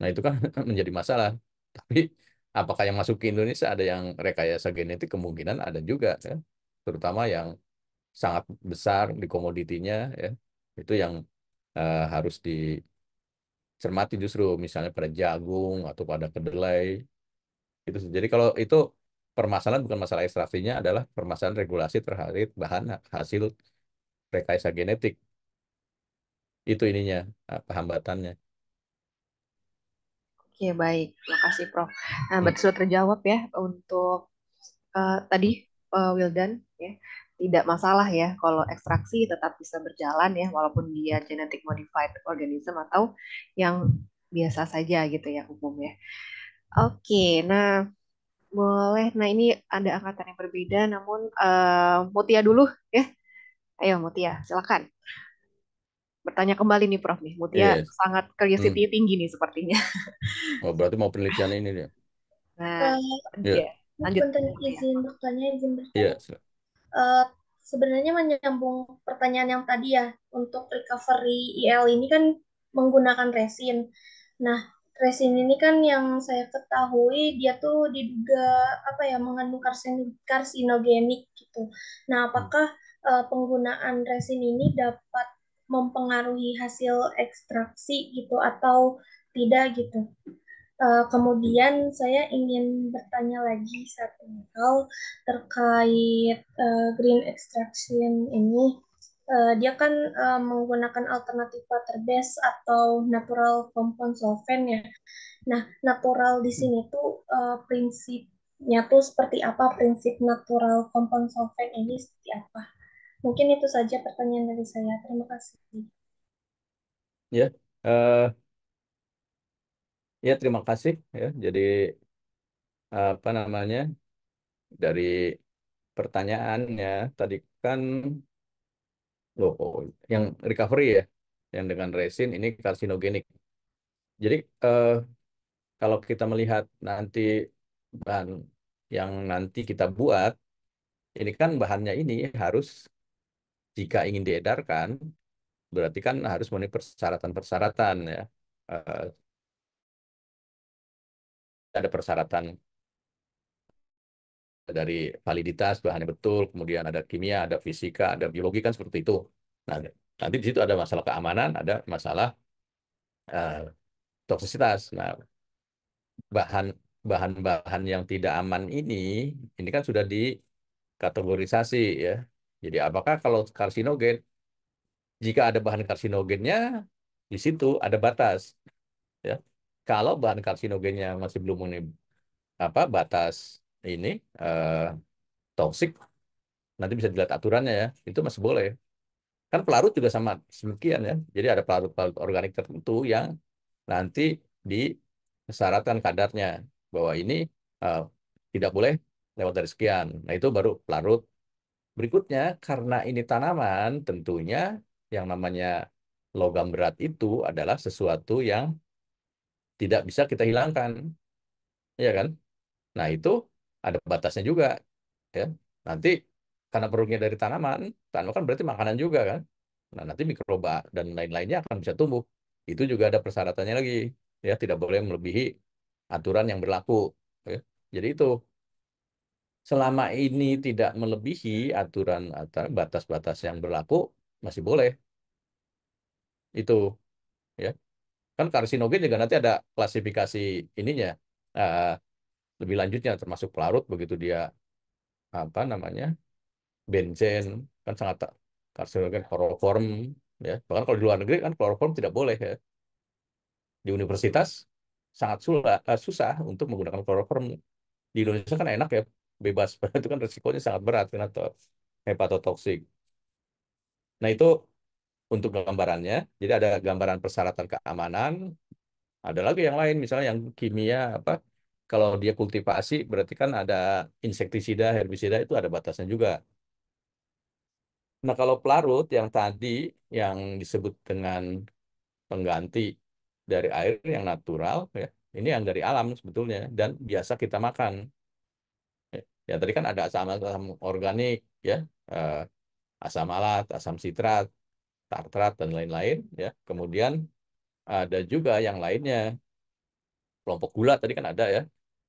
Nah itu kan menjadi masalah. Tapi apakah yang masuk ke Indonesia ada yang rekayasa genetik kemungkinan ada juga ya. Terutama yang sangat besar di komoditinya ya. Itu yang harus dicermati justru misalnya pada jagung atau pada kedelai. Itu jadi kalau itu permasalahan bukan masalah ekstraksinya adalah permasalahan regulasi terhadap bahan hasil rekayasa genetik. Itu ininya hambatannya. Oke, baik. Terima kasih, Prof. Nah, Hmm. berarti sudah terjawab ya untuk tadi Wildan ya. Tidak masalah ya kalau ekstraksi tetap bisa berjalan ya walaupun dia genetic modified organism atau yang biasa saja gitu ya umum ya. Oke, nah boleh. Nah ini ada angkatan yang berbeda namun Mutia dulu ya. Ayo Mutia, silakan. Bertanya kembali nih Prof nih. Mutia Yes. sangat Hmm. curiosity tinggi nih sepertinya. Oh, berarti mau penelitian ini dia. Nah, Iya. ya, lanjut Punten, Mutia. izin bertanya. Iya. Eh, Sebenarnya menyambung pertanyaan yang tadi ya, untuk recovery IL ini kan menggunakan resin. Nah, resin ini kan yang saya ketahui dia tuh diduga apa ya mengandung karsinogenik gitu. Nah, Hmm. apakah penggunaan resin ini dapat mempengaruhi hasil ekstraksi gitu atau tidak gitu? Kemudian saya ingin bertanya lagi satu hal terkait green extraction ini. Dia kan menggunakan alternatif water base atau natural compound solvent ya. Nah, natural di sini tuh prinsipnya tuh seperti apa? Prinsip natural compound solvent ini seperti apa? Mungkin itu saja pertanyaan dari saya. Terima kasih. Ya. Eh, ya terima kasih ya. Jadi apa namanya dari pertanyaannya tadi kan loh yang recovery ya yang dengan resin ini karsinogenik. Jadi kalau kita melihat nanti bahan yang nanti kita buat, ini kan bahannya ini harus jika ingin diedarkan, berarti kan harus memenuhi persyaratan-persyaratan ya. Eh, ada persyaratan dari validitas bahannya betul, kemudian ada kimia, ada fisika, ada biologi kan seperti itu. Nah, nanti di situ ada masalah keamanan, ada masalah eh, toksisitas. Nah, bahan bahan-bahan yang tidak aman ini kan sudah dikategorisasi ya. Jadi apakah kalau karsinogen, jika ada bahan karsinogennya, di situ ada batas ya. Kalau bahan karsinogennya masih belum memenuhi batas ini eh, toksik, nanti bisa dilihat aturannya ya, itu masih boleh. Kan pelarut juga sama demikian ya. Jadi ada pelarut-pelarut organik tertentu yang nanti disyaratkan kadarnya bahwa ini eh, tidak boleh lewat dari sekian. Nah, itu baru pelarut. Berikutnya, karena ini tanaman, tentunya yang namanya logam berat itu adalah sesuatu yang tidak bisa kita hilangkan, ya kan? Nah, itu ada batasnya juga, ya. Nanti karena produknya dari tanaman, tanaman kan berarti makanan juga kan. Nah, nanti mikroba dan lain-lainnya akan bisa tumbuh. Itu juga ada persyaratannya lagi, ya, tidak boleh melebihi aturan yang berlaku, ya. Jadi itu selama ini tidak melebihi aturan atau batas-batas yang berlaku masih boleh itu, ya. Kan karsinogen juga nanti ada klasifikasi ininya, eh, lebih lanjutnya termasuk pelarut begitu dia apa namanya benzen kan sangat karsinogen kloroform ya. Bahkan kalau di luar negeri kan kloroform tidak boleh ya. Di universitas sangat susah untuk menggunakan kloroform. Di Indonesia kan enak ya, bebas. Itu kan resikonya sangat berat karena hepatotoksik. Nah, itu untuk gambarannya. Jadi ada gambaran persyaratan keamanan, ada lagi yang lain misalnya yang kimia apa kalau dia kultivasi berarti kan ada insektisida, herbisida itu ada batasnya juga. Nah, kalau pelarut yang tadi yang disebut dengan pengganti dari air yang natural ya, ini yang dari alam sebetulnya dan biasa kita makan. Ya, tadi kan ada asam-asam organik ya, eh, asam malat, asam sitrat, tartrat dan lain-lain ya. Kemudian ada juga yang lainnya. Kelompok gula tadi kan ada ya,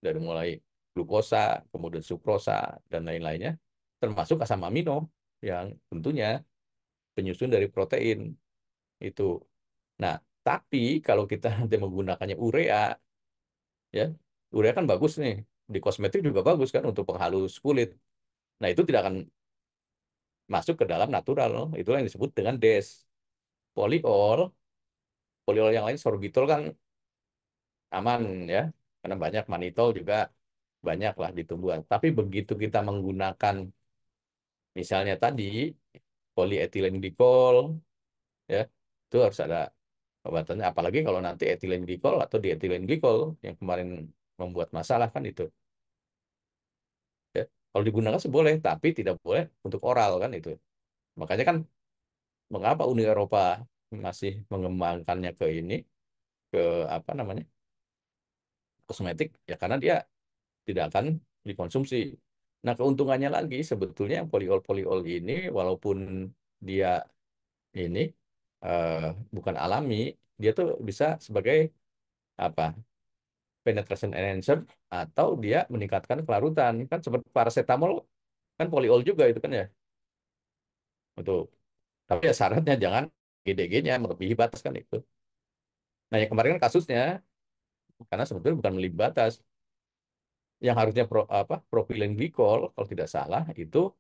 dari mulai glukosa, kemudian sukrosa dan lain-lainnya, termasuk asam amino yang tentunya penyusun dari protein itu. Nah, tapi kalau kita nanti menggunakannya urea, ya, urea kan bagus nih, di kosmetik juga bagus kan untuk penghalus kulit. Nah, itu tidak akan masuk ke dalam natural, itulah yang disebut dengan DES. Poliol, poliol yang lain sorbitol kan aman ya, karena banyak manitol juga banyak lah di tumbuhan. Tapi begitu kita menggunakan misalnya tadi polietilen glikol, ya, itu harus ada obatannya. Apalagi kalau nanti etilen glikol atau dietilen glikol yang kemarin membuat masalah kan itu. Ya. Kalau digunakan sih boleh, tapi tidak boleh untuk oral kan itu. Makanya kan mengapa Uni Eropa masih mengembangkannya ke ini, ke apa namanya kosmetik, ya karena dia tidak akan dikonsumsi. Nah, keuntungannya lagi sebetulnya yang poliol-poliol ini walaupun dia ini eh, bukan alami, dia tuh bisa sebagai apa? Penetration enhancer atau dia meningkatkan kelarutan. Kan seperti paracetamol kan poliol juga itu kan ya. Untuk tapi ya syaratnya jangan GDG-nya melebihi batas kan itu. Nah, yang kemarin kan kasusnya karena sebetulnya bukan melebihi batas. Yang harusnya propylene glycol kalau tidak salah itu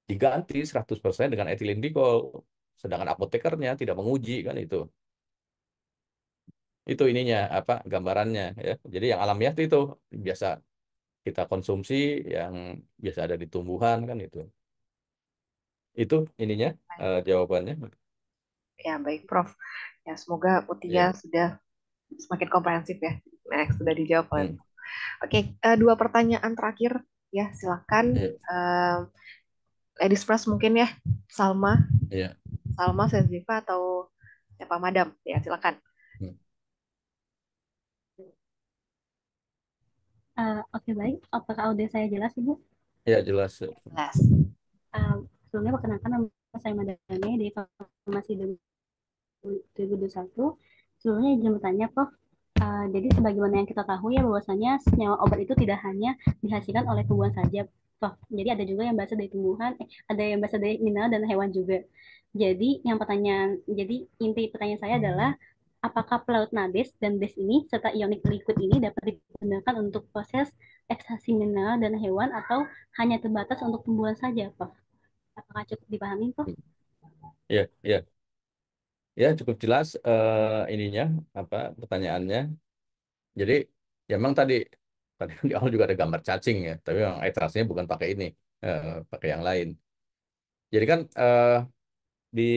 diganti 100% dengan ethylene glycol. Sedangkan apotekernya tidak menguji kan itu. Itu ininya gambarannya ya. Jadi yang alamiah itu biasa kita konsumsi yang biasa ada di tumbuhan kan itu. Itu ininya jawabannya. Ya, baik, Prof. Ya, semoga Mutia Ya. sudah semakin komprehensif ya. Next, sudah dijawab oleh. Hmm. Oke, dua pertanyaan terakhir ya, silakan. Ya. Ladies first mungkin ya, Salma, Ya. Salma, Sezifa atau siapa Madam? Ya, silakan. Hmm. Oke, baik. Apakah audio saya jelas, Ibu? Ya, jelas. Jelas. Sebelumnya perkenalkan nama saya Madani di Farmasi 2021. Sebelumnya izin bertanya, Prof. Jadi sebagaimana yang kita tahu ya bahwasanya senyawa obat itu tidak hanya dihasilkan oleh tumbuhan saja, Prof. Jadi ada juga yang berasal dari tumbuhan, ada yang berasal dari mineral dan hewan juga. Jadi inti pertanyaan saya adalah apakah pelarut nades dan des ini serta ionik liquid ini dapat digunakan untuk proses ekstraksi mineral dan hewan atau hanya terbatas untuk tumbuhan saja, Prof? Apakah cukup dipahami, Prof? Ya, ya, ya cukup jelas ininya apa pertanyaannya. Jadi ya memang tadi di awal juga ada gambar cacing ya, tapi memang ekstraksinya bukan pakai ini, pakai yang lain. Jadi kan di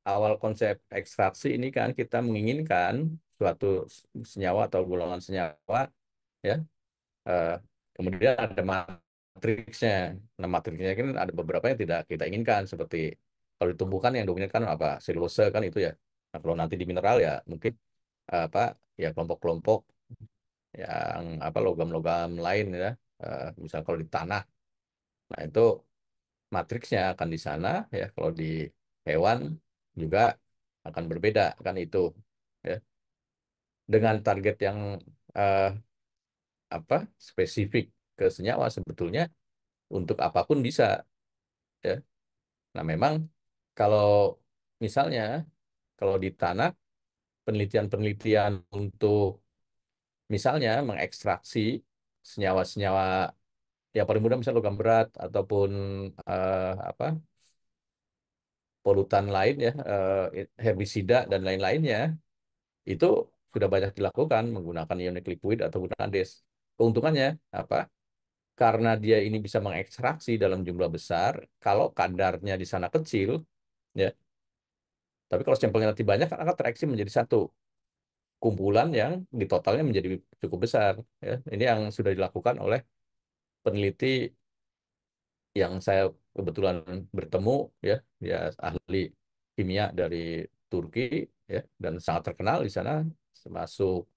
awal konsep ekstraksi ini kan kita menginginkan suatu senyawa atau golongan senyawa ya, eh, kemudian ada matriksnya. Nah, matriksnya kan ada beberapa yang tidak kita inginkan seperti kalau ditumbuhkan yang dominan kan apa selulose kan itu ya. Nah, kalau nanti di mineral ya mungkin apa ya kelompok-kelompok yang apa logam-logam lain ya. Misal kalau di tanah, nah itu matriksnya akan di sana ya. Kalau di hewan juga akan berbeda kan itu ya. Dengan target yang eh, apa spesifik ke senyawa sebetulnya untuk apapun bisa ya. Nah memang kalau misalnya kalau di tanah penelitian-penelitian untuk misalnya mengekstraksi senyawa-senyawa yang paling mudah misalnya logam berat ataupun apa polutan lain ya herbisida dan lain-lainnya itu sudah banyak dilakukan menggunakan ionic liquid atau menggunakan DES. Keuntungannya apa? Karena dia ini bisa mengekstraksi dalam jumlah besar, kalau kadarnya di sana kecil, ya. Tapi kalau sampelnya nanti banyak akan tereaksi menjadi satu kumpulan yang di totalnya menjadi cukup besar. Ya. Ini yang sudah dilakukan oleh peneliti yang saya kebetulan bertemu, ya, dia ahli kimia dari Turki, ya, dan sangat terkenal di sana, termasuk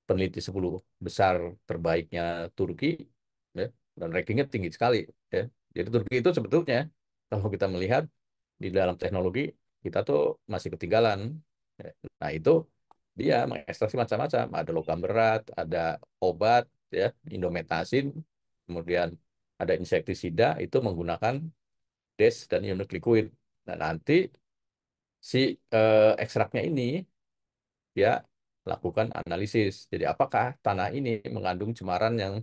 peneliti 10 besar terbaiknya Turki, ya, dan rankingnya tinggi sekali, ya. Jadi Turki itu sebetulnya kalau kita melihat di dalam teknologi kita tuh masih ketinggalan, ya. Nah itu dia mengekstraksi macam-macam, ada logam berat, ada obat, ya, indometasin, kemudian ada insektisida itu menggunakan DES dan ionic liquid. Nah nanti si ekstraknya ini dia lakukan analisis. Jadi apakah tanah ini mengandung cemaran yang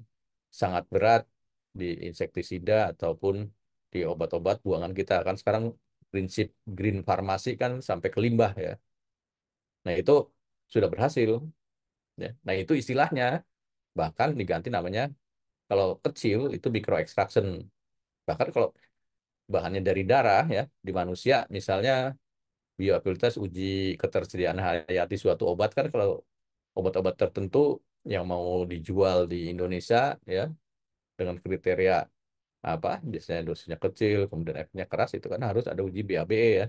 sangat berat di insektisida ataupun di obat-obat buangan kita. Kan sekarang prinsip green farmasi kan sampai ke limbah ya. Nah itu sudah berhasil. Ya. Nah itu istilahnya bahkan diganti namanya kalau kecil itu micro extraction. Bahkan kalau bahannya dari darah ya di manusia misalnya bioaktivitas uji ketersediaan hayati suatu obat kan kalau obat-obat tertentu yang mau dijual di Indonesia ya dengan kriteria apa biasanya dosisnya kecil kemudian efeknya keras itu kan harus ada uji BABE ya.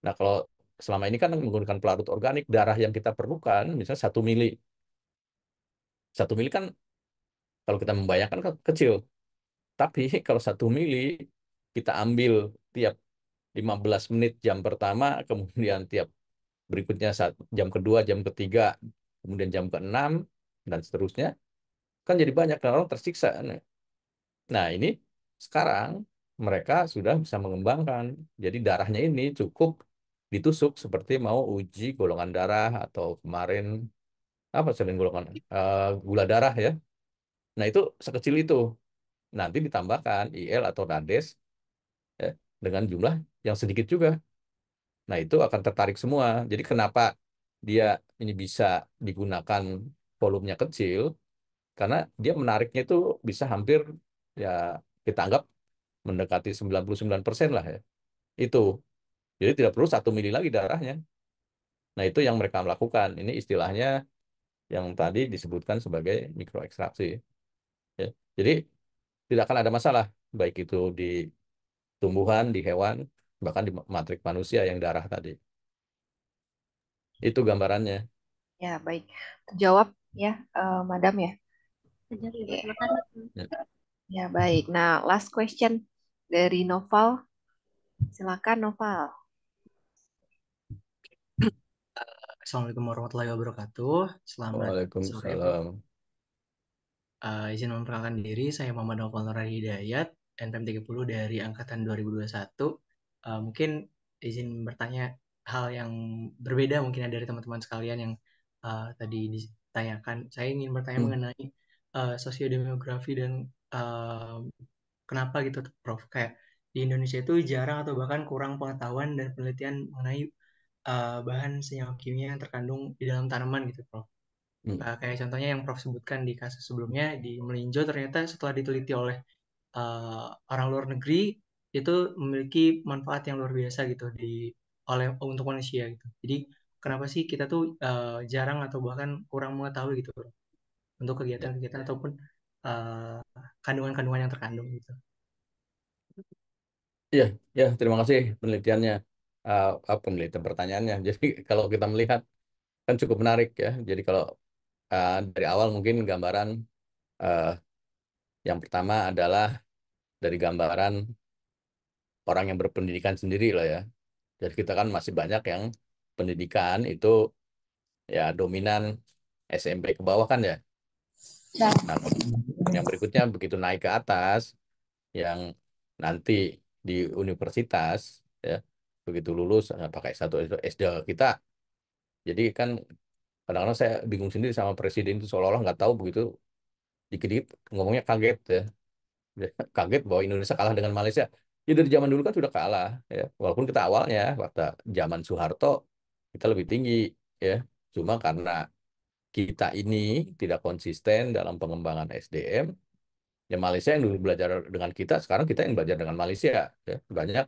Nah kalau selama ini kan menggunakan pelarut organik darah yang kita perlukan misalnya 1 mili 1 mili kan kalau kita membayangkan kan kecil tapi kalau 1 mili kita ambil tiap 15 menit jam pertama kemudian tiap berikutnya jam kedua jam ketiga kemudian jam keenam dan seterusnya kan jadi banyak dan orang tersiksa. Nah, ini sekarang mereka sudah bisa mengembangkan. Jadi darahnya ini cukup ditusuk seperti mau uji golongan darah atau kemarin apa selain golongan gula darah ya. Nah, itu sekecil itu. Nanti ditambahkan IL atau NADES ya, dengan jumlah yang sedikit juga. Nah, itu akan tertarik semua. Jadi kenapa dia ini bisa digunakan volumenya kecil? Karena dia menariknya itu bisa hampir ya kita anggap mendekati 99% lah ya. Itu. Jadi tidak perlu 1 mili lagi darahnya. Nah, itu yang mereka lakukan. Ini istilahnya yang tadi disebutkan sebagai mikroekstraksi. Ya. Jadi tidak akan ada masalah, baik itu di tumbuhan, di hewan, bahkan di matrik manusia yang darah tadi. Itu gambarannya. Ya, baik. Terjawab ya, Madam ya. Sejak Ibu, Ya, terima kasih. Ya. ya baik. Nah, last question dari Noval. Silakan Noval. Assalamualaikum warahmatullahi wabarakatuh. Selamat sore, Prof. Waalaikumsalam. Izin memperkenalkan diri, saya Muhammad Naufal Nur Hidayat, NPM 30 dari Angkatan 2021. Mungkin izin bertanya hal yang berbeda mungkin ya dari teman-teman sekalian yang tadi ditanyakan. Saya ingin bertanya Hmm. mengenai sosiodemografi dan uh, kenapa gitu, Prof. Kayak di Indonesia itu jarang atau bahkan kurang pengetahuan dan penelitian mengenai bahan senyawa kimia yang terkandung di dalam tanaman gitu, Prof. Hmm. Kayak contohnya yang Prof sebutkan di kasus sebelumnya di melinjo, ternyata setelah diteliti oleh orang luar negeri itu memiliki manfaat yang luar biasa gitu untuk manusia gitu. Jadi kenapa sih kita tuh jarang atau bahkan kurang mengetahui gitu, Prof, untuk Ya. kegiatan-kegiatan ataupun eh, kandungan-kandungan yang terkandung gitu. Ya, ya, terima kasih penelitiannya, penelitian pertanyaannya. Jadi kalau kita melihat kan cukup menarik ya. Jadi kalau dari awal mungkin gambaran eh, yang pertama adalah dari gambaran orang yang berpendidikan sendiri lah ya. Jadi kita kan masih banyak yang pendidikan itu ya dominan SMP ke bawah kan ya. Nah, yang berikutnya begitu naik ke atas, yang nanti di universitas ya, begitu lulus pakai satu S2 kita. Jadi kan kadang-kadang saya bingung sendiri sama presiden itu seolah-olah nggak tahu begitu dikit-dikit ngomongnya kaget ya. Kaget bahwa Indonesia kalah dengan Malaysia. Ya dari zaman dulu kan sudah kalah ya. Walaupun kita awalnya waktu zaman Soeharto kita lebih tinggi ya. Cuma karena kita ini tidak konsisten dalam pengembangan SDM, ya Malaysia yang dulu belajar dengan kita, sekarang kita yang belajar dengan Malaysia ya. Banyak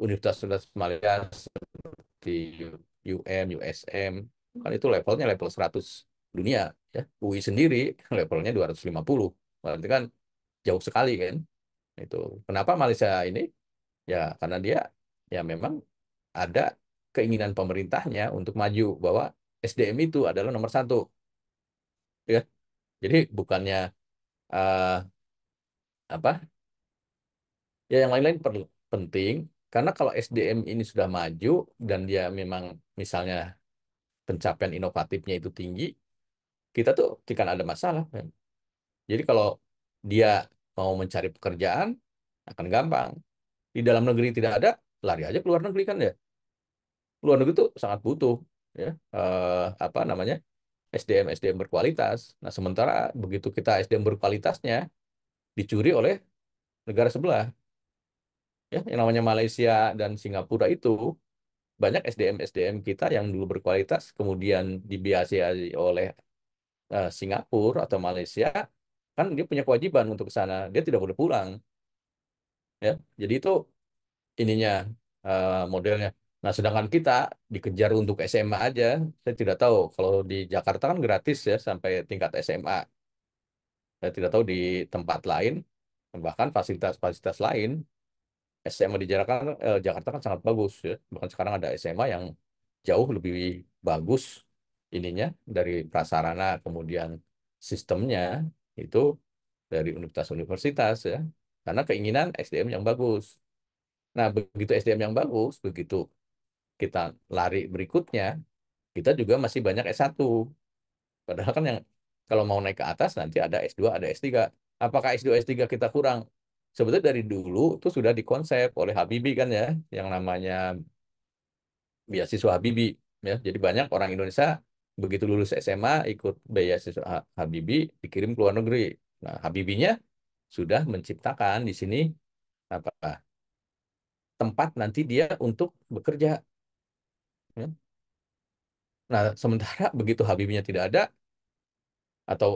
universitas Malaysia seperti UM, USM kan itu levelnya level 100 dunia ya. UI sendiri levelnya 250. Berarti kan jauh sekali kan. Itu. Kenapa Malaysia ini? Ya karena dia ya memang ada keinginan pemerintahnya untuk maju bahwa SDM itu adalah nomor satu. Ya. Jadi bukannya eh, apa? Ya yang lain-lain perlu penting karena kalau SDM ini sudah maju dan dia memang misalnya pencapaian inovatifnya itu tinggi, kita tuh tidak ada masalah. Kan. Jadi kalau dia mau mencari pekerjaan akan gampang. Di dalam negeri tidak ada, lari aja ke luar negeri kan ya. Luar negeri itu sangat butuh ya apa namanya SDM SDM berkualitas. Nah sementara begitu kita SDM berkualitasnya dicuri oleh negara sebelah ya yang namanya Malaysia dan Singapura itu banyak SDM SDM kita yang dulu berkualitas kemudian dibiayai oleh Singapura atau Malaysia kan dia punya kewajiban untuk ke sana dia tidak boleh pulang ya jadi itu ininya modelnya. Nah, sedangkan kita dikejar untuk SMA aja. Saya tidak tahu kalau di Jakarta kan gratis ya sampai tingkat SMA. Saya tidak tahu di tempat lain, bahkan fasilitas-fasilitas lain. SMA di Jakarta kan sangat bagus ya. Bahkan sekarang ada SMA yang jauh lebih bagus ininya dari prasarana kemudian sistemnya itu dari universitas-universitas ya. Karena keinginan SDM yang bagus. Nah, begitu SDM yang bagus, begitu kita lari berikutnya, kita juga masih banyak S1. Padahal kan yang kalau mau naik ke atas nanti ada S2, ada S3. Apakah S2, S3 kita kurang? Sebetulnya dari dulu itu sudah dikonsep oleh Habibie kan ya, yang namanya beasiswa Habibie. Ya. Jadi banyak orang Indonesia begitu lulus SMA ikut beasiswa Habibie dikirim ke luar negeri. Nah, Habibie-nya sudah menciptakan di sini apa tempat nanti dia untuk bekerja. Ya. Nah, sementara begitu Habibie-nya tidak ada, atau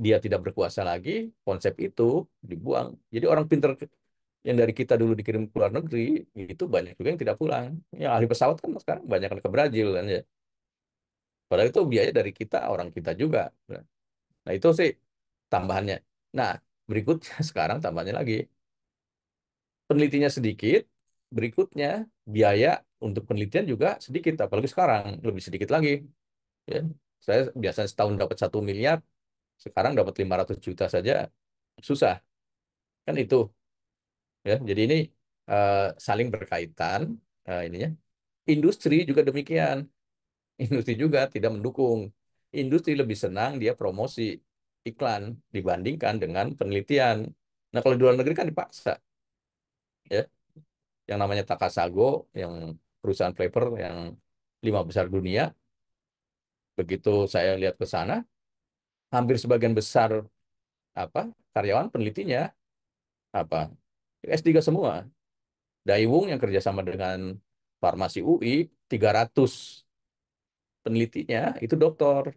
dia tidak berkuasa lagi, konsep itu dibuang. Jadi orang pinter yang dari kita dulu dikirim ke luar negeri, itu banyak juga yang tidak pulang. Yang ahli pesawat kan sekarang banyak yang ke Brazil kan ya. Padahal itu biaya dari kita, orang kita juga. Nah itu sih tambahannya. Nah berikutnya sekarang tambahannya lagi. Penelitinya sedikit, berikutnya biaya untuk penelitian juga sedikit, apalagi sekarang lebih sedikit lagi. Ya. Saya biasanya setahun dapat 1 miliar, sekarang dapat 500 juta saja susah. Kan itu ya. Jadi ini eh, saling berkaitan ininya. Industri juga demikian. Industri juga tidak mendukung. Industri lebih senang dia promosi iklan dibandingkan dengan penelitian. Nah, kalau di luar negeri kan dipaksa ya. Yang namanya Takasago, yang perusahaan paper yang 5 besar dunia, begitu saya lihat ke sana, hampir sebagian besar apa karyawan penelitinya apa S3 semua. Daewoo yang kerjasama dengan Farmasi UI, 300 penelitinya itu doktor.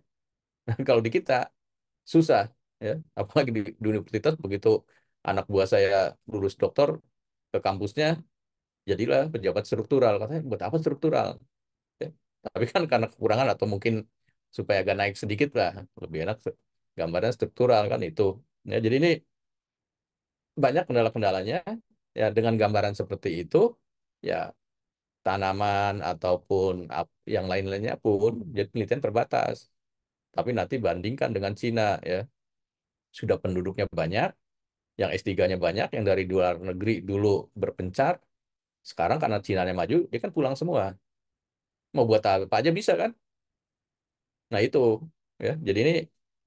Kalau di kita susah ya, apalagi di universitas begitu anak buah saya lulus doktor ke kampusnya jadilah pejabat struktural. Katanya buat apa struktural? Ya. Tapi kan karena kekurangan atau mungkin supaya agak naik sedikit lah, lebih enak gambarnya struktural kan itu. Ya, jadi ini banyak kendala-kendalanya. Ya, dengan gambaran seperti itu, ya tanaman ataupun yang lain-lainnya pun jadi penelitian terbatas. Tapi nanti bandingkan dengan Cina ya, sudah penduduknya banyak, yang S3-nya banyak, yang dari luar negeri dulu berpencar, sekarang karena Cina-nya maju, dia kan pulang semua. Mau buat apa aja bisa kan? Nah itu ya. Jadi ini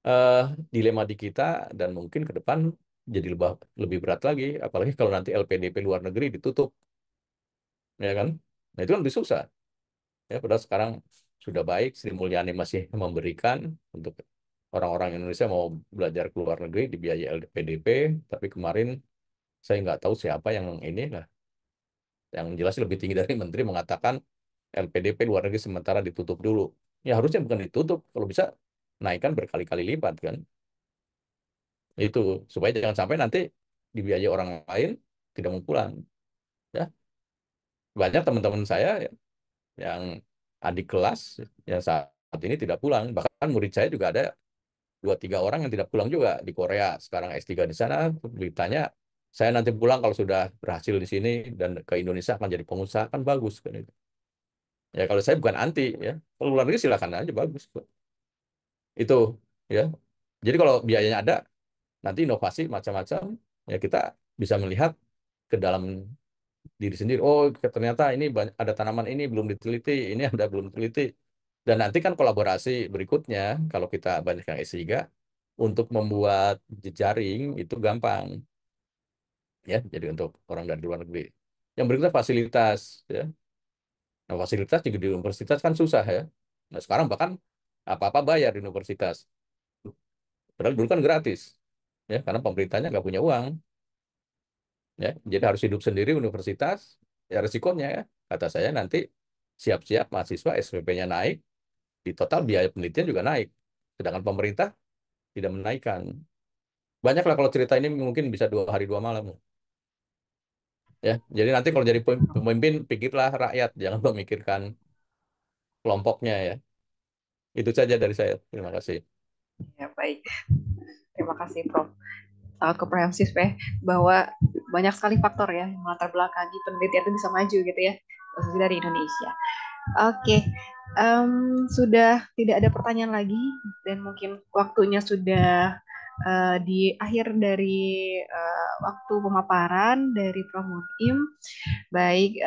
eh, dilema di kita dan mungkin ke depan jadi lebih berat lagi, apalagi kalau nanti LPDP luar negeri ditutup, ya kan? Nah itu kan lebih susah. Ya, padahal sekarang sudah baik, Sri Mulyani masih memberikan untuk orang-orang Indonesia mau belajar ke luar negeri dibiayai LPDP, tapi kemarin saya nggak tahu siapa yang ini lah, yang jelas lebih tinggi dari menteri mengatakan LPDP luar negeri sementara ditutup dulu. Ya harusnya bukan ditutup, kalau bisa naikkan berkali-kali lipat kan. Itu supaya jangan sampai nanti dibiayai orang lain tidak mau pulang. Ya, banyak teman-teman saya yang adik kelas yang saat ini tidak pulang. Bahkan murid saya juga ada 2-3 orang yang tidak pulang juga di Korea. Sekarang S3 di sana, ditanya, saya nanti pulang kalau sudah berhasil di sini dan ke Indonesia akan jadi pengusaha, kan bagus kan itu. Ya kalau saya bukan anti ya, kalau luar negeri silakan aja bagus kok. Itu ya. Jadi kalau biayanya ada, nanti inovasi macam-macam, ya kita bisa melihat ke dalam diri sendiri. Oh, ternyata ini ada tanaman ini belum diteliti, ini ada belum diteliti. Dan nanti kan kolaborasi berikutnya, kalau kita banyak yang S3, untuk membuat jejaring itu gampang. Ya, jadi untuk orang dari luar negeri. Yang berikutnya fasilitas. Ya. Nah, fasilitas juga di universitas kan susah ya. Nah, sekarang bahkan apa-apa bayar di universitas. Padahal dulu kan gratis. Ya, karena pemerintahnya nggak punya uang. Ya, jadi harus hidup sendiri universitas. Ya, resikonya ya. Kata saya nanti siap-siap mahasiswa SPP-nya naik, di total biaya penelitian juga naik. Sedangkan pemerintah tidak menaikkan. Banyak lah kalau cerita ini mungkin bisa 2 hari 2 malam. Ya, jadi nanti kalau jadi pemimpin, pikirlah rakyat, jangan memikirkan kelompoknya ya. Itu saja dari saya. Terima kasih. Ya, baik. Terima kasih, Prof. Sangat komprehensif ya, bahwa banyak sekali faktor ya yang melatar belakangi penelitian itu bisa maju gitu ya, khususnya dari Indonesia. Oke, sudah tidak ada pertanyaan lagi dan mungkin waktunya sudah di akhir dari waktu pemaparan dari Prof. Munim. Baik,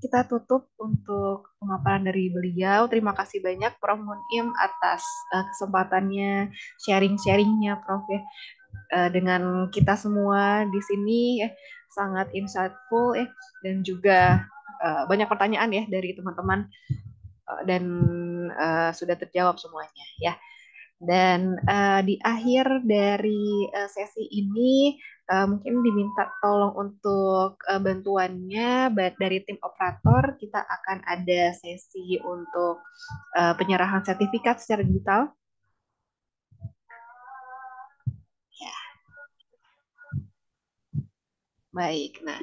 kita tutup untuk pemaparan dari beliau. Terima kasih banyak Prof. Munim atas kesempatannya, sharing-sharingnya Prof. ya dengan kita semua di sini ya, sangat insightful ya, dan juga banyak pertanyaan ya dari teman-teman dan sudah terjawab semuanya ya. Dan di akhir dari sesi ini mungkin diminta tolong untuk bantuannya dari tim operator. Kita akan ada sesi untuk penyerahan sertifikat secara digital. Ya, baik. Nah,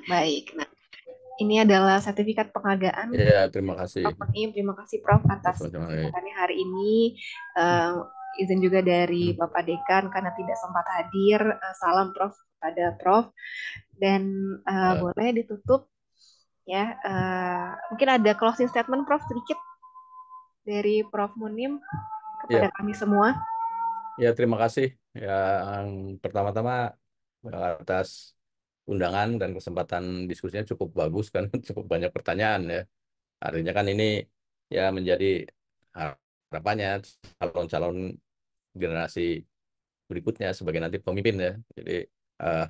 ini adalah sertifikat penghargaan Ya, terima kasih. Prof. Munim. Terima kasih Prof atas kesempatannya hari ini. Izin juga dari Bapak Dekan karena tidak sempat hadir. Salam Prof kepada Prof. Dan boleh ditutup ya. Mungkin ada closing statement Prof sedikit dari Prof Munim. kepada Ya, kami semua. ya terima kasih. Yang pertama-tama atas undangan dan kesempatan diskusinya cukup bagus kan, cukup banyak pertanyaan ya. Artinya kan ini ya menjadi harapannya calon-calon generasi berikutnya sebagai nanti pemimpin ya. Jadi eh,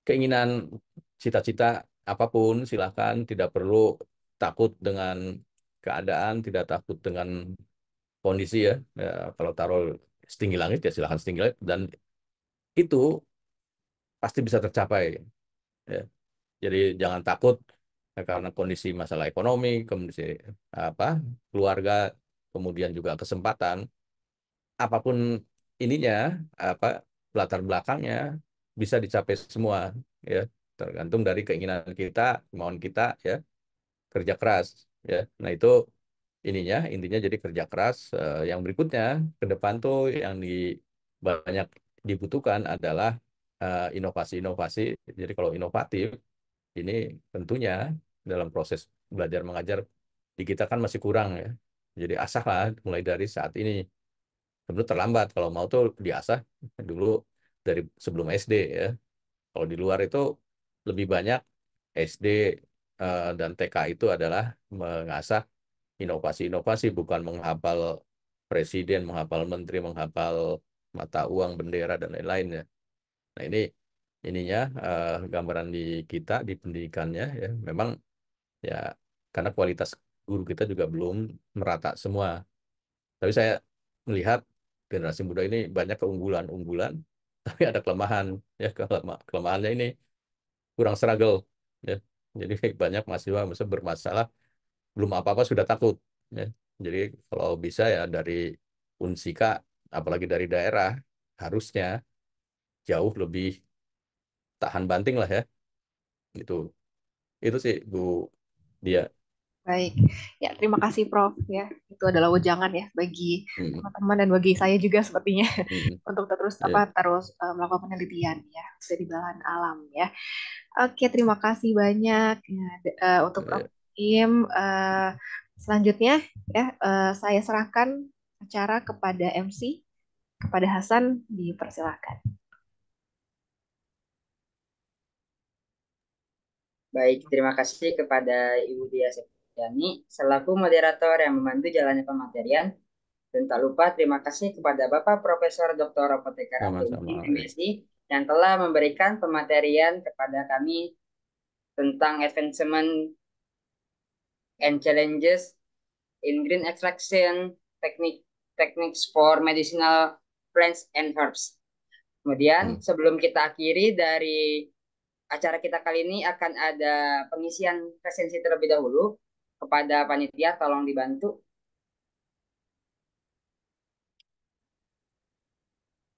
keinginan, cita-cita apapun silahkan, tidak perlu takut dengan keadaan, tidak takut dengan kondisi ya. Ya, kalau taruh setinggi langit ya silahkan setinggi langit dan itu pasti bisa tercapai ya. Jadi jangan takut karena kondisi masalah ekonomi, kondisi apa keluarga, kemudian juga kesempatan, apapun ininya, apa latar belakangnya bisa dicapai semua ya. Tergantung dari keinginan kita, kemauan kita ya, kerja keras ya. Nah itu intinya jadi kerja keras. Yang berikutnya ke depan tuh yang banyak dibutuhkan adalah inovasi-inovasi. Jadi kalau inovatif ini tentunya dalam proses belajar mengajar di kita kan masih kurang ya. Jadi asahlah mulai dari saat ini. Sebenarnya terlambat kalau mau tuh diasah dulu dari sebelum SD ya. Kalau di luar itu lebih banyak SD dan TK itu adalah mengasah inovasi-inovasi, bukan menghafal presiden, menghafal menteri, menghafal mata uang, bendera dan lain-lainnya. Nah ininya gambaran di kita di pendidikannya ya memang ya karena kualitas guru kita juga belum merata semua. Tapi saya melihat generasi muda ini banyak keunggulan-unggulan, tapi ada kelemahan ya kelemahannya ini kurang struggle ya. Jadi banyak mahasiswa misalnya bermasalah belum apa-apa sudah takut ya. Jadi kalau bisa ya dari Unsika apalagi dari daerah harusnya jauh lebih tahan banting lah ya. Itu sih Bu Dia. Baik, ya terima kasih Prof. Ya, itu adalah wejangan ya bagi Mm, teman-teman dan bagi saya juga sepertinya mm, untuk terus ya, melakukan penelitian ya di belahan alam ya. Oke, terima kasih banyak ya, untuk Prof. ya. Kim. Selanjutnya ya saya serahkan acara kepada MC, kepada Hasan, dipersilahkan. Baik, terima kasih kepada Ibu Dia Septiani selaku moderator yang membantu jalannya pematerian. Dan tak lupa terima kasih kepada Bapak Profesor Dr. Apoteker Abdul Sama-sama. Munim, MSI, yang telah memberikan pematerian kepada kami tentang advancement and challenges in green extraction techniques for medicinal plants and herbs. Kemudian Hmm. sebelum kita akhiri dari acara kita kali ini akan ada pengisian presensi terlebih dahulu. Kepada panitia tolong dibantu.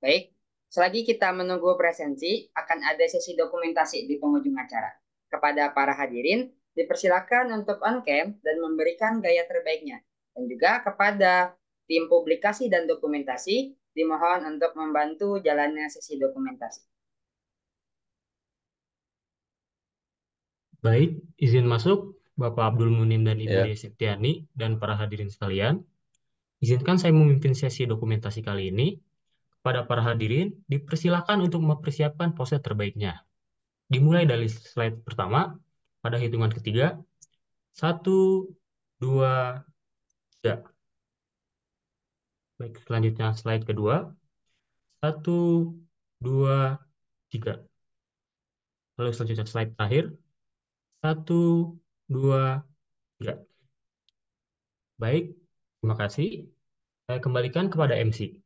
Baik, selagi kita menunggu presensi, akan ada sesi dokumentasi di penghujung acara. Kepada para hadirin, dipersilakan untuk on cam dan memberikan gaya terbaiknya. Dan juga kepada tim publikasi dan dokumentasi, dimohon untuk membantu jalannya sesi dokumentasi. Baik, izin masuk Bapak Abdul Munim dan Ibu Ya, Dea Septiani dan para hadirin sekalian. Izinkan saya memimpin sesi dokumentasi kali ini. Kepada para hadirin, dipersilakan untuk mempersiapkan pose terbaiknya. Dimulai dari slide pertama, pada hitungan ketiga, 1, 2, 3. Baik, selanjutnya slide kedua, 1, 2, 3. Lalu selanjutnya slide terakhir, 1, 2, 3. Baik, terima kasih. Saya kembalikan kepada MC.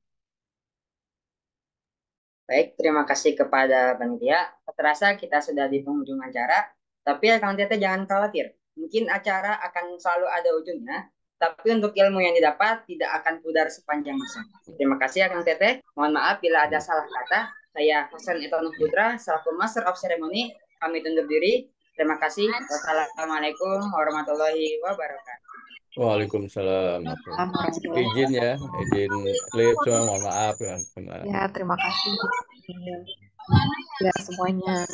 Baik, terima kasih kepada panitia. Terasa kita sudah di penghujung acara, tapi Kang Tete jangan khawatir. Mungkin acara akan selalu ada ujungnya, tapi untuk ilmu yang didapat tidak akan pudar sepanjang masa. Terima kasih Kang Tete. Mohon maaf bila ada salah kata. Saya Hasan Etonuh Putra, selaku Master of Ceremony, kami undur diri. Terima kasih. Wassalamualaikum warahmatullahi wabarakatuh. Waalaikumsalam. Warahmatullahi Izin ya, izin klip cuma mohon maaf ya. Ya, terima kasih ya semuanya.